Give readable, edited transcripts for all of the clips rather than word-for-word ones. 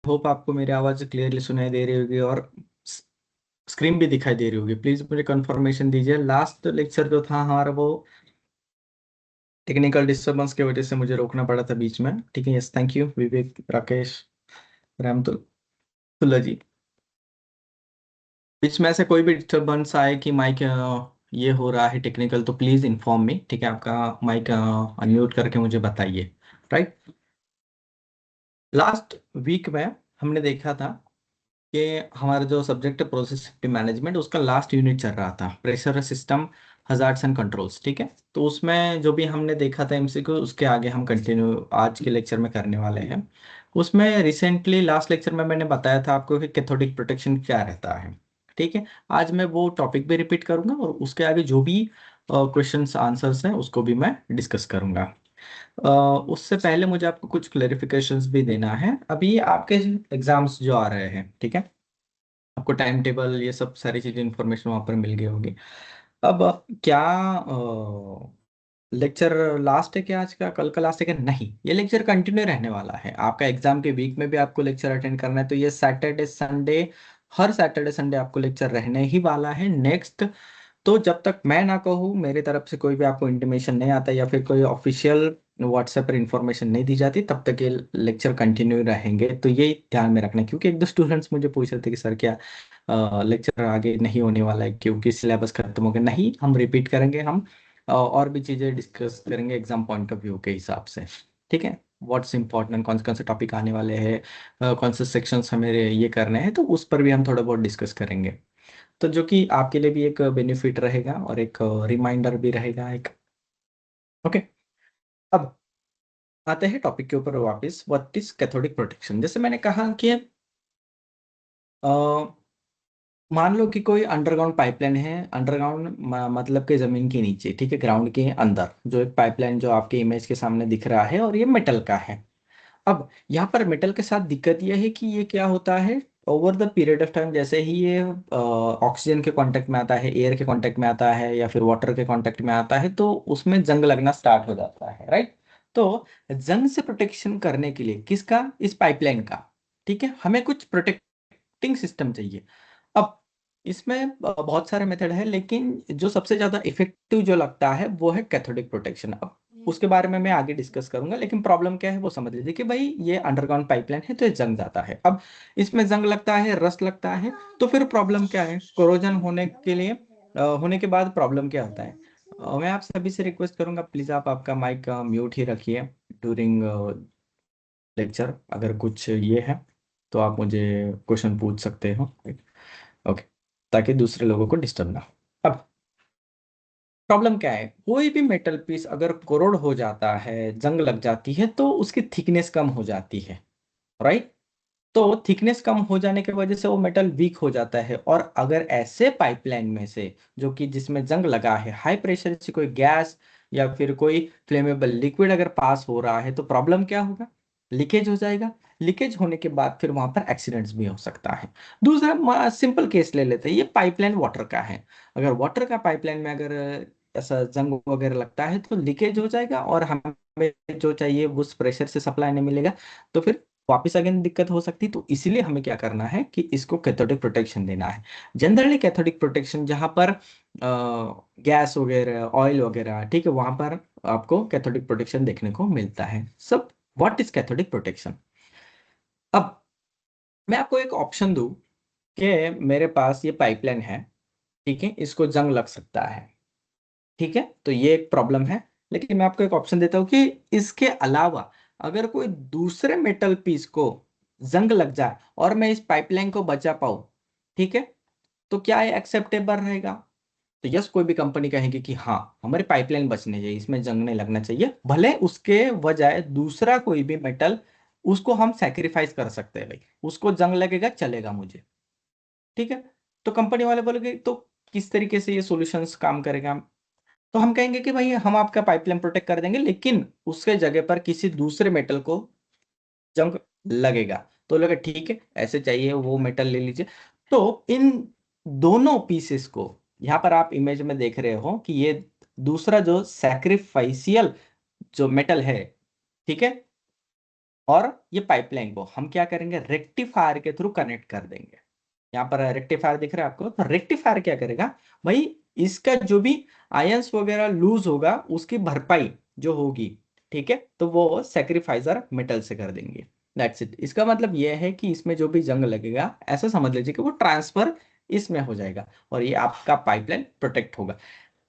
Hope आपको मेरी आवाज़ क्लियरली सुनाई दे रही होगी और स्क्रीन भी दिखाई दे रही होगी। प्लीज़ मुझे कंफर्मेशन दीजिए। लास्ट लेक्चर जो था हमारा वो टेक्निकल डिस्टर्बेंस की वजह से मुझे रोकना पड़ा था बीच में। ठीक है, यस, थैंक यू विवेक, राकेश, रहमतुल्ला जी। बीच में ऐसे कोई भी डिस्टर्बेंस आए कि माइक ये हो रहा है टेक्निकल, तो प्लीज़ इन्फॉर्म मी। ठीक है, आपका माइक अनम्यूट करके मुझे बताइए। राइट। लास्ट वीक में हमने देखा था कि हमारा जो सब्जेक्ट है प्रोसेस सेफ्टी मैनेजमेंट, उसका लास्ट यूनिट चल रहा था pressure system hazards and controls. ठीक है, तो उसमें जो भी हमने देखा था एमसीक्यू, उसके आगे हम कंटिन्यू आज के लेक्चर में करने वाले हैं। उसमें रिसेंटली लास्ट लेक्चर में मैंने बताया था आपको कि कैथोडिक प्रोटेक्शन क्या रहता है। ठीक है, आज मैं वो टॉपिक भी रिपीट करूंगा और उसके आगे जो भी क्वेश्चंस आंसर्स हैं उसको भी मैं डिस्कस करूंगा। उससे पहले मुझे आपको कुछ क्लेरिफिकेशंस भी देना है। अभी आपके एग्जाम्स जो आ रहे हैं, ठीक है, आपको टाइम टेबल ये सब सारी चीजें इंफॉर्मेशन वहां पर मिल गई होगी। अब क्या लेक्चर लास्ट है क्या आज का, कल का लास्ट है क्या? नहीं, ये लेक्चर कंटिन्यू रहने वाला है। आपका एग्जाम के वीक में भी आपको लेक्चर अटेंड करना है, तो ये सैटरडे संडे, हर सैटरडे संडे आपको लेक्चर रहने ही वाला है नेक्स्ट। तो जब तक मैं ना कहूँ, मेरी तरफ से कोई भी आपको इंटीमेशन नहीं आता या फिर कोई ऑफिशियल व्हाट्सएप पर इंफॉर्मेशन नहीं दी जाती, तब तक ये लेक्चर कंटिन्यू रहेंगे। तो ये ध्यान में रखना, क्योंकि एक दो स्टूडेंट्स मुझे पूछ रहे थे कि सर क्या लेक्चर आगे नहीं होने वाला है क्योंकि सिलेबस खत्म हो गया? नहीं, हम रिपीट करेंगे। हम और भी चीज़ें डिस्कस करेंगे एग्जाम पॉइंट ऑफ व्यू के हिसाब से। ठीक है, व्हाट्स इंपॉर्टेंट, कौन से टॉपिक आने वाले हैं, कौन से सेक्शंस हमें ये करने हैं, तो उस पर भी हम थोड़ा बहुत डिस्कस करेंगे। तो जो कि आपके लिए भी एक बेनिफिट रहेगा और एक रिमाइंडर भी रहेगा एक। ओके, अब आते हैं टॉपिक के ऊपर वापस। What is cathodic protection? जैसे मैंने कहा कि अ, मान लो कि कोई अंडरग्राउंड पाइपलाइन है। अंडरग्राउंड मतलब कि जमीन के नीचे, ठीक है, ग्राउंड के अंदर जो एक पाइपलाइन जो आपके इमेज के सामने दिख रहा है, और ये मेटल का है। अब यहाँ पर मेटल के साथ दिक्कत यह है कि ये क्या होता है, over the period of time जैसे ही ये ऑक्सीजन के कांटेक्ट में आता है, एयर के कांटेक्ट में आता है, या फिर वाटर के कांटेक्ट में आता है, तो उसमें जंग लगना स्टार्ट हो जाता है। राइट। तो जंग से प्रोटेक्शन करने के लिए किसका? इस पाइपलाइन का। ठीक है, हमें कुछ प्रोटेक्टिंग सिस्टम चाहिए। अब इसमें बहुत सारे मेथड है, लेकिन जो सबसे ज्यादा इफेक्टिव जो लगता है वो है कैथोडिक प्रोटेक्शन। अब उसके बारे में मैं आगे डिस्कस करूंगा, लेकिन प्रॉब्लम क्या है वो समझ लीजिए कि भाई ये अंडरग्राउंड पाइपलाइन है तो ये जंग जाता है। अब इसमें जंग लगता है, रस्ट लगता है, तो फिर प्रॉब्लम क्या है? कोरोजन होने के लिए होने के बाद प्रॉब्लम क्या होता है? मैं आप सभी से रिक्वेस्ट करूंगा, प्लीज आप आपका माइक म्यूट ही रखिए ड्यूरिंग लेक्चर। अगर कुछ ये है तो आप मुझे क्वेश्चन पूछ सकते हो। ओके, ताकि दूसरे लोगों को डिस्टर्ब ना हो। अब प्रॉब्लम क्या है? कोई भी मेटल पीस अगर कोरोड हो जाता है, जंग लग जाती है, तो उसकी थिकनेस कम हो जाती है। राइट। तो थिकनेस कम हो जाने की वजह से वो मेटल वीक हो जाता है। और अगर ऐसे पाइपलाइन में से जो कि जिसमें जंग लगा है, हाई प्रेशर से कोई गैस या फिर कोई फ्लेमेबल लिक्विड अगर पास हो रहा है, तो प्रॉब्लम क्या होगा? लीकेज हो जाएगा। लीकेज होने के बाद फिर वहां पर एक्सीडेंट्स भी हो सकता है। दूसरा सिंपल केस ले लेते हैं, ये पाइपलाइन वाटर का है। अगर वाटर का पाइपलाइन में अगर ऐसा जंग वगैरह लगता है, तो लीकेज हो जाएगा और हमें जो चाहिए उस प्रेशर से सप्लाई नहीं मिलेगा, तो फिर वापस अगेन दिक्कत हो सकती है। तो इसीलिए हमें क्या करना है कि इसको कैथोडिक प्रोटेक्शन देना है। जनरली कैथोडिक प्रोटेक्शन जहां पर गैस वगैरह, ऑयल वगैरह, ठीक है, वहां पर आपको कैथोडिक प्रोटेक्शन देखने को मिलता है सब। What is cathodic protection? अब मैं आपको एक ऑप्शन दूं कि मेरे पास ये पाइपलाइन है, ठीक है, इसको जंग लग सकता है, ठीक है, तो ये एक प्रॉब्लम है। लेकिन मैं आपको एक ऑप्शन देता हूं कि इसके अलावा अगर कोई दूसरे मेटल पीस को जंग लग जाए और मैं इस पाइपलाइन को बचा पाऊं, ठीक है, तो क्या ये एक्सेप्टेबल रहेगा? तो यस, कोई भी कंपनी कहेगी कि हाँ, हमारी पाइपलाइन बचनी चाहिए, इसमें जंग नहीं लगना चाहिए, भले उसके बजाय दूसरा कोई भी मेटल उसको हम सेक्रीफाइस कर सकते हैं। भाई उसको जंग लगेगा, चलेगा मुझे। ठीक है, तो कंपनी वाले बोलेंगे तो किस तरीके से ये सॉल्यूशंस काम करेगा? तो हम कहेंगे कि भाई हम आपका पाइपलाइन प्रोटेक्ट कर देंगे, लेकिन उसके जगह पर किसी दूसरे मेटल को जंग लगेगा। तो लगा ठीक है, ऐसे चाहिए वो मेटल ले लीजिए। तो इन दोनों पीसेस को यहां पर आप इमेज में देख रहे हो कि ये दूसरा जो सैक्रिफाइसियल जो मेटल है, ठीक है, और ये पाइपलाइन को हम क्या करेंगे, रेक्टिफायर के थ्रू कनेक्ट कर देंगे। यहाँ पर रेक्टिफायर दिख रहा है आपको, तो रेक्टिफायर क्या करेगा भाई, इसका जो भी आयंस वगैरह लूज होगा उसकी भरपाई जो होगी, ठीक है, तो वो सेक्रीफाइजर मेटल से कर देंगे। That's it. इसका मतलब ये है कि इसमें जो भी जंग लगेगा ऐसा समझ लीजिए कि वो ट्रांसफर इसमें हो जाएगा और ये आपका पाइपलाइन प्रोटेक्ट होगा।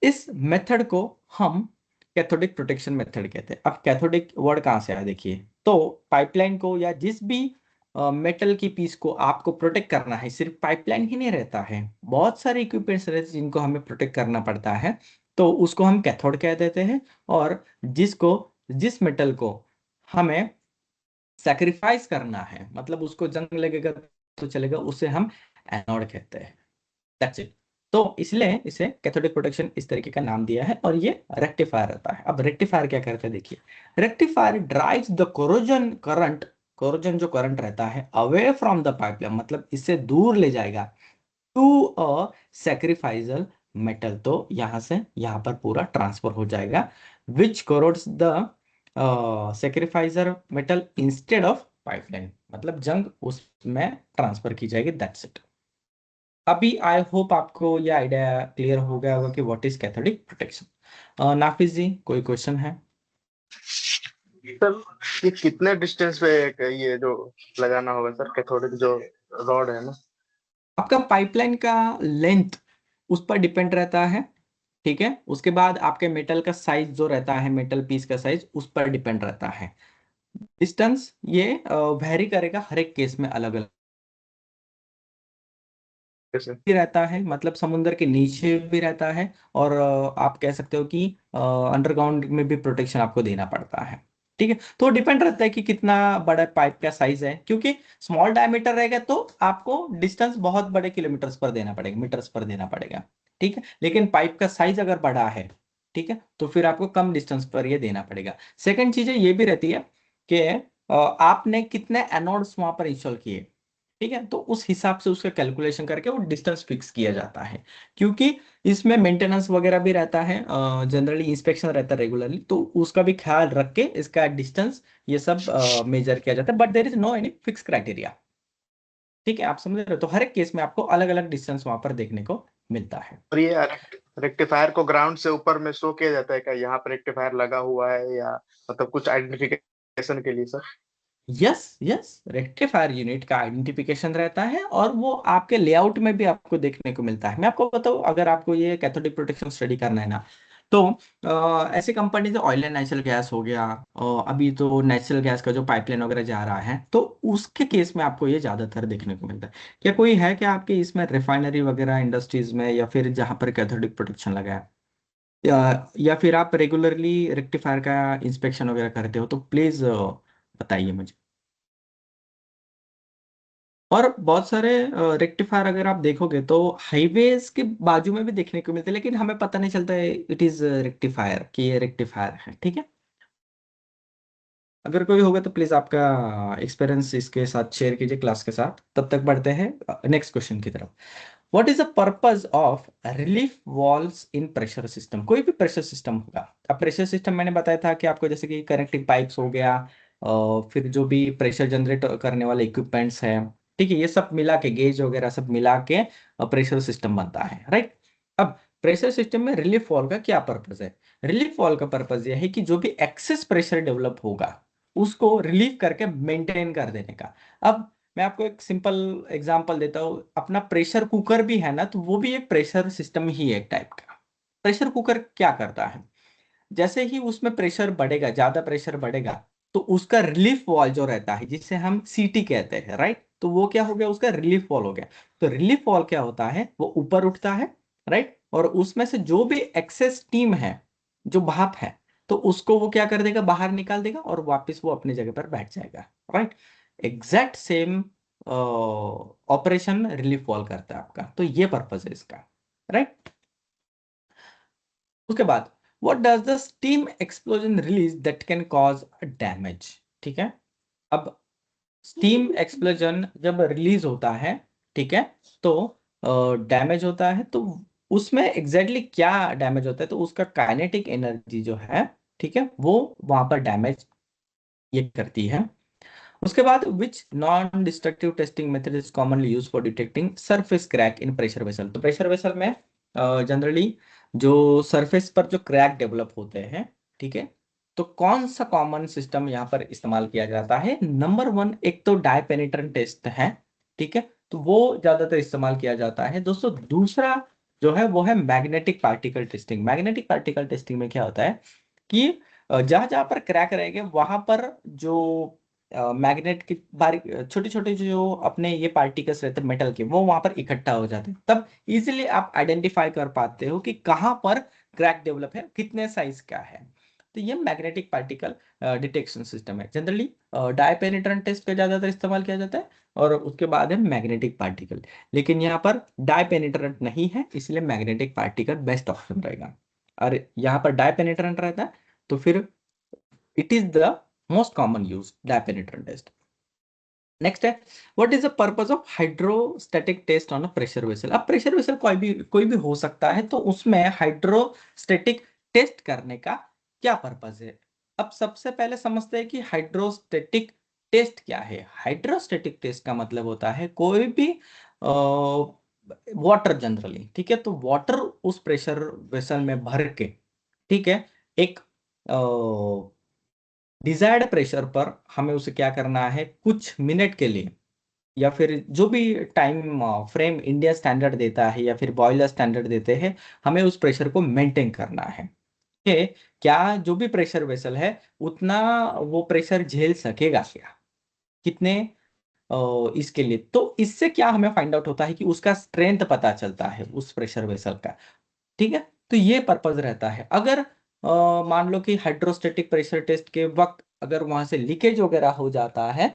इस मेथड को हम कैथोडिक प्रोटेक्शन मेथड कहते हैं। अब कैथोडिक वर्ड कहाँ से आया देखिए, तो पाइपलाइन को या जिस भी मेटल की पीस को आपको प्रोटेक्ट करना है, सिर्फ पाइपलाइन ही नहीं रहता है, बहुत सारे इक्विपमेंट्स रहते हैं जिनको हमें प्रोटेक्ट करना पड़ता है, तो उसको हम कैथोड कह देते हैं। और जिस मेटल को हमें सैक्रिफाइस करना है, मतलब उसको जंग लगेगा तो चलेगा, उसे हम एनोड कहते हैं। That's it. तो इसलिए इसे कैथोडिक प्रोटेक्शन इस तरीके का नाम दिया है और ये रेक्टिफायर रहता है। अब रेक्टिफायर क्या करते हैं देखिए, rectifier drives the corrosion current, corrosion जो करंट रहता है अवे फ्रॉम द पाइपलाइन, मतलब इससे दूर ले जाएगा टू अ सैक्रिफाइजल मेटल, तो यहां से यहां पर पूरा ट्रांसफर हो जाएगा, which corrodes the sacrificial metal instead of pipeline, मतलब जंग उसमें ट्रांसफर की जाएगी। That's it. अभी आई होप आपको ये आइडिया क्लियर हो गया होगा कि what is cathodic protection. Nafis जी, कोई क्वेश्चन है? सर ये कितने डिस्टेंस पे ये जो लगाना होगा सर, कैथोडिक जो रॉड है ना? आपका पाइपलाइन का लेंथ उस पर डिपेंड रहता है, ठीक है। उसके बाद आपके मेटल का साइज जो रहता है, मेटल पीस का साइज उस पर डिपेंड रहता है। डिस्टेंस ये वेरी करेगा हर एक केस में, अलग अलग जैसे भी रहता है, मतलब समुद्र के नीचे भी रहता है और आप कह सकते हो कि अंडरग्राउंड में भी प्रोटेक्शन आपको देना पड़ता है, ठीक है। तो डिपेंड रहता है कि कितना बड़ा पाइप का साइज है, क्योंकि स्मॉल डायमीटर रहेगा तो आपको डिस्टेंस बहुत बड़े किलोमीटर्स पर देना पड़ेगा, मीटर्स पर देना पड़ेगा, ठीक है। लेकिन पाइप का साइज अगर बड़ा है, ठीक है, तो फिर आपको कम डिस्टेंस पर ये देना पड़ेगा। सेकंड चीज ये भी रहती है कि आपने कितने एनोड्स वहां पर इंस्टॉल किए, ठीक है, तो उस हिसाब से उसका कैलकुलेशन करके वो डिस्टेंस फिक्स किया जाता है, क्योंकि इसमें मेंटेनेंस वगैरह भी रहता है, जनरली इंस्पेक्शन रहता है रेगुलरली, तो उसका भी ख्याल रख के इसका डिस्टेंस ये सब मेजर किया जाता है, but there is no any fix criteria, ठीक है, आप समझ रहे हो। तो हर एक केस में आपको अलग अलग डिस्टेंस वहां पर देखने को मिलता है। और ये रेक्टिफायर को ग्राउंड से ऊपर में शो किया जाता है क्या, यहाँ पर रेक्टिफायर लगा हुआ है, या मतलब कुछ आइडेंटिफिकेशन के लिए sir? Yes yes, rectifier unit का आइडेंटिफिकेशन रहता है और वो आपके लेआउट में भी आपको देखने को मिलता है। मैं आपको बताऊं, अगर आपको ये कैथोडिक प्रोटेक्शन स्टडी करना है ना, तो ऐसी कंपनी से ऑयल एंड नेचुरल गैस हो गया, अभी तो नेचुरल गैस का जो पाइपलाइन वगैरह जा रहा है, तो उसके केस में आपको ये ज्यादातर देखने को मिलता है। क्या कोई है क्या आपके इसमें रिफाइनरी वगैरह इंडस्ट्रीज में, या फिर जहां पर कैथोडिक प्रोटेक्शन लगा है, या फिर आप रेगुलरली रेक्टिफायर का इंस्पेक्शन वगैरह करते हो, तो प्लीज बताइए मुझे। और बहुत सारे रेक्टिफायर अगर आप देखोगे तो हाईवेज के बाजू में भी देखने को मिलते हैं, लेकिन हमें पता नहीं चलता है इट इज रेक्टिफायर कि ये रेक्टिफायर है, ठीक है। अगर कोई होगा तो प्लीज आपका एक्सपीरियंस इसके साथ शेयर कीजिए क्लास के साथ। तब तक बढ़ते हैं नेक्स्ट क्वेश्चन की तरफ। What is the purpose of relief valves in pressure system? कोई भी प्रेशर सिस्टम होगा। अब प्रेशर सिस्टम मैंने बताया था कि आपको जैसे कि कनेक्टिंग पाइप्स हो गया, फिर जो भी प्रेशर जनरेट करने वाले इक्विपमेंट्स हैं, ठीक है, ये सब मिला के, गेज वगैरह सब मिला के प्रेशर सिस्टम बनता है, राइट। अब प्रेशर सिस्टम में रिलीफ वॉल्व का क्या पर्पज है? रिलीफ वॉल्व का पर्पज यह है कि जो भी एक्सेस प्रेशर डेवलप होगा उसको रिलीव करके मेंटेन कर देने का। अब मैं आपको एक सिंपल एग्जांपल देता हूँ, अपना प्रेशर कुकर भी है ना, तो वो भी एक प्रेशर सिस्टम ही है, एक टाइप का। प्रेशर कुकर क्या करता है, जैसे ही उसमें प्रेशर बढ़ेगा, ज्यादा प्रेशर बढ़ेगा, तो उसका रिलीफ वॉल जो रहता है जिसे हम सीटी कहते हैं, राइट, तो वो क्या हो गया, उसका रिलीफ वॉल हो गया। तो रिलीफ वॉल क्या होता है, वो ऊपर उठता है, राइट, और उसमें से जो भी एक्सेस स्टीम है, जो भाप है, तो उसको वो क्या कर देगा, बाहर निकाल देगा और वापस वो अपनी जगह पर बैठ जाएगा, right. Exact same operation relief wall करता है आपका, तो ये पर्पज है इसका, राइट। उसके बाद what does the steam explosion release that can cause damage, ठीक है। अब स्टीम एक्सप्लोजन जब रिलीज होता है, ठीक है, तो डैमेज होता है, तो उसमें एग्जैक्टली exactly क्या डैमेज होता है, तो उसका काइनेटिक एनर्जी जो है, ठीक है, वो वहां पर डैमेज ये करती है। उसके बाद which non destructive testing method is commonly use for detecting surface crack in pressure vessel. तो प्रेशर वेसल में जनरली जो सरफेस पर जो क्रैक डेवलप होते हैं, ठीक है, तो कौन सा कॉमन सिस्टम यहाँ पर इस्तेमाल किया जाता है? नंबर वन, एक तो डाई पेनिट्रेंट टेस्ट है, ठीक है, तो वो ज्यादातर इस्तेमाल किया जाता है दोस्तों। दूसरा जो है वो है magnetic particle testing. Magnetic particle testing में क्या होता है कि जहां जहां पर क्रैक रहेंगे वहां पर जो मैग्नेट की बारीक छोटे छोटे जो अपने ये पार्टिकल्स रहते हैं मेटल के, वो वहां पर इकट्ठा हो जाते हैं। तब इजीली आप आइडेंटिफाई कर पाते हो कि कहाँ पर क्रैक डेवलप है, कितने साइज का है। तो ये मैग्नेटिक पार्टिकल डिटेक्शन सिस्टम है। जनरली डाई पेनिट्रेंट टेस्ट का ज्यादातर इस्तेमाल किया जाता है, और उसके बाद है मैग्नेटिक पार्टिकल। लेकिन यहाँ पर डाई पेनिट्रेंट नहीं है, इसलिए मैग्नेटिक पार्टिकल बेस्ट ऑप्शन रहेगा। और यहाँ पर डाई पेनिट्रेंट रहता है, तो फिर it is the most common use dye penetrant test. Next है, what is the purpose of hydrostatic test on a pressure vessel. अब प्रेशर वेसल कोई भी हो सकता है, तो उसमें हाइड्रोस्टैटिक टेस्ट करने का क्या पर्पस है? अब सबसे पहले समझते हैं कि हाइड्रोस्टैटिक टेस्ट क्या है। हाइड्रोस्टैटिक टेस्ट का मतलब होता है कोई भी वाटर जनरली, ठीक है, तो वाटर उस प्रेशर वेसल में भर के, ठीक है, एक डिजायर्ड प्रेशर पर हमें उसे क्या करना है, कुछ मिनट के लिए, या फिर जो भी टाइम फ्रेम इंडिया स्टैंडर्ड देता है या फिर बॉयलर स्टैंडर्ड देते हैं, हमें उस प्रेशर को मेंटेन करना है कि क्या जो भी प्रेशर वेसल है उतना वो प्रेशर झेल सकेगा क्या, कितने इसके लिए। तो इससे क्या हमें फाइंड आउट होता है कि उसका स्ट्रेंथ पता चलता है उस प्रेशर वेसल का, ठीक है। तो ये पर्पज रहता है। अगर मान लो कि हाइड्रोस्टेटिक प्रेशर टेस्ट के वक्त अगर वहां से लीकेज वगैरह हो जाता है,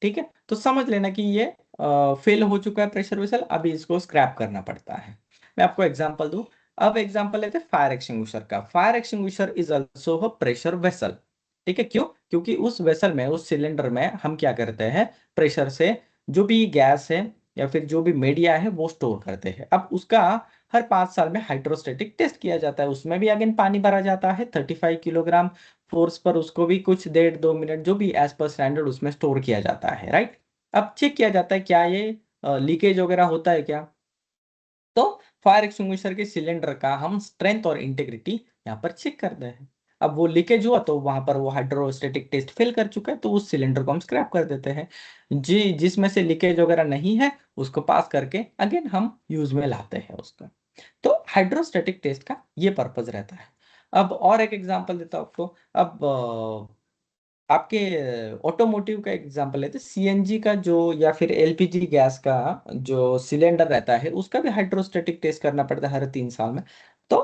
ठीक है, तो समझ लेना कि ये फेल हो चुका है प्रेशर वेसल, अभी इसको स्क्रैप करना पड़ता है। मैं आपको एग्जांपल दूं। अब एग्जांपल लेते हैं फायर एक्सटिंग्विशर का। Fire extinguisher is also a pressure vessel, ठीक है। क्यों? क्योंकि उस वेसल में, उस सिलेंडर में हम क्या करते हैं, प्रेशर से जो भी गैस है या फिर जो भी मीडिया है वो स्टोर करते हैं। अब उसका हर 5 साल में हाइड्रोस्टेटिक टेस्ट किया जाता है। उसमें भी अगेन पानी भरा जाता है 35 किलोग्राम फोर्स पर, उसको भी कुछ 1.5 2 मिनट जो भी एज पर स्टैंडर्ड उसमें स्टोर किया जाता है, राइट। अब चेक किया जाता है क्या ये लीकेज वगैरह होता है क्या। तो फायर एक्सटिंग्विशर के सिलेंडर का हम स्ट्रेंथ और इंटीग्रिटी यहाँ पर चेक करते हैं। अब वो लीकेज हुआ तो वहां पर वो हाइड्रोस्टेटिक टेस्ट फेल कर चुका है, तो उस सिलेंडर को हम स्क्रैप कर देते हैं। जी, जिसमें से लीकेज वगैरह नहीं है उसको पास करके अगेन हम यूज में लाते हैं उसका। तो हाइड्रोस्टेटिक टेस्ट का ये पर्पज रहता है। अब और एक एग्जांपल देता हूं आपको। अब आपके ऑटोमोटिव का एग्जांपल लेते हैं। सीएनजी का जो या फिर एलपीजी गैस का जो सिलेंडर रहता है उसका भी हाइड्रोस्टेटिक टेस्ट करना पड़ता है हर 3 साल में। तो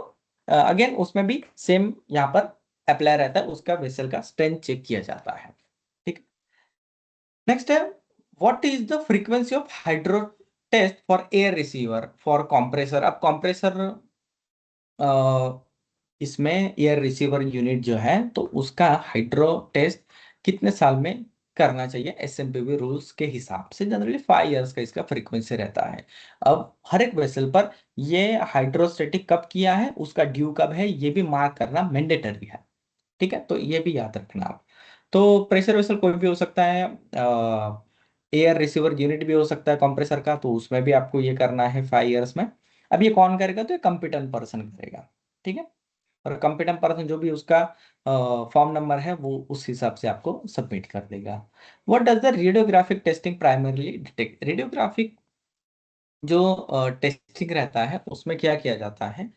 अगेन उसमें भी सेम यहाँ पर अप्लाई रहता है, उसका वेसल का स्ट्रेंथ चेक किया जाता है, ठीक। नेक्स्ट है, what is the frequency of hydro test for air receiver for compressor. अब कंप्रेसर इसमें एयर रिसीवर यूनिट जो है, तो उसका हाइड्रो टेस्ट कितने साल में करना चाहिए? एसएमपीबी रूल्स के हिसाब से जनरली 5 इयर्स का इसका फ्रीक्वेंसी रहता है। अब हर एक वेसल पर ये हाइड्रोस्टेटिक कब किया है, उसका ड्यू कब है, ये भी मार्क करना मैंडेटरी है, ठीक है, तो ये भी याद रखना आप। तो प्रेशर वेसल कोई भी हो सकता है, एयर रिसीवर यूनिट भी हो सकता है कंप्रेसर का, तो उसमें भी आपको ये करना है 5 इयर्स में। अब ये कौन करेगा? तो ये कंपिटेंट पर्सन करेगा, ठीक है। और कंपिटेंट पर्सन जो भी उसका फॉर्म नंबर है वो उस हिसाब से आपको सबमिट कर देगा। What does the radiographic testing primarily detect. Radiographic जो टेस्टिंग रहता है उसमें क्या किया जाता है,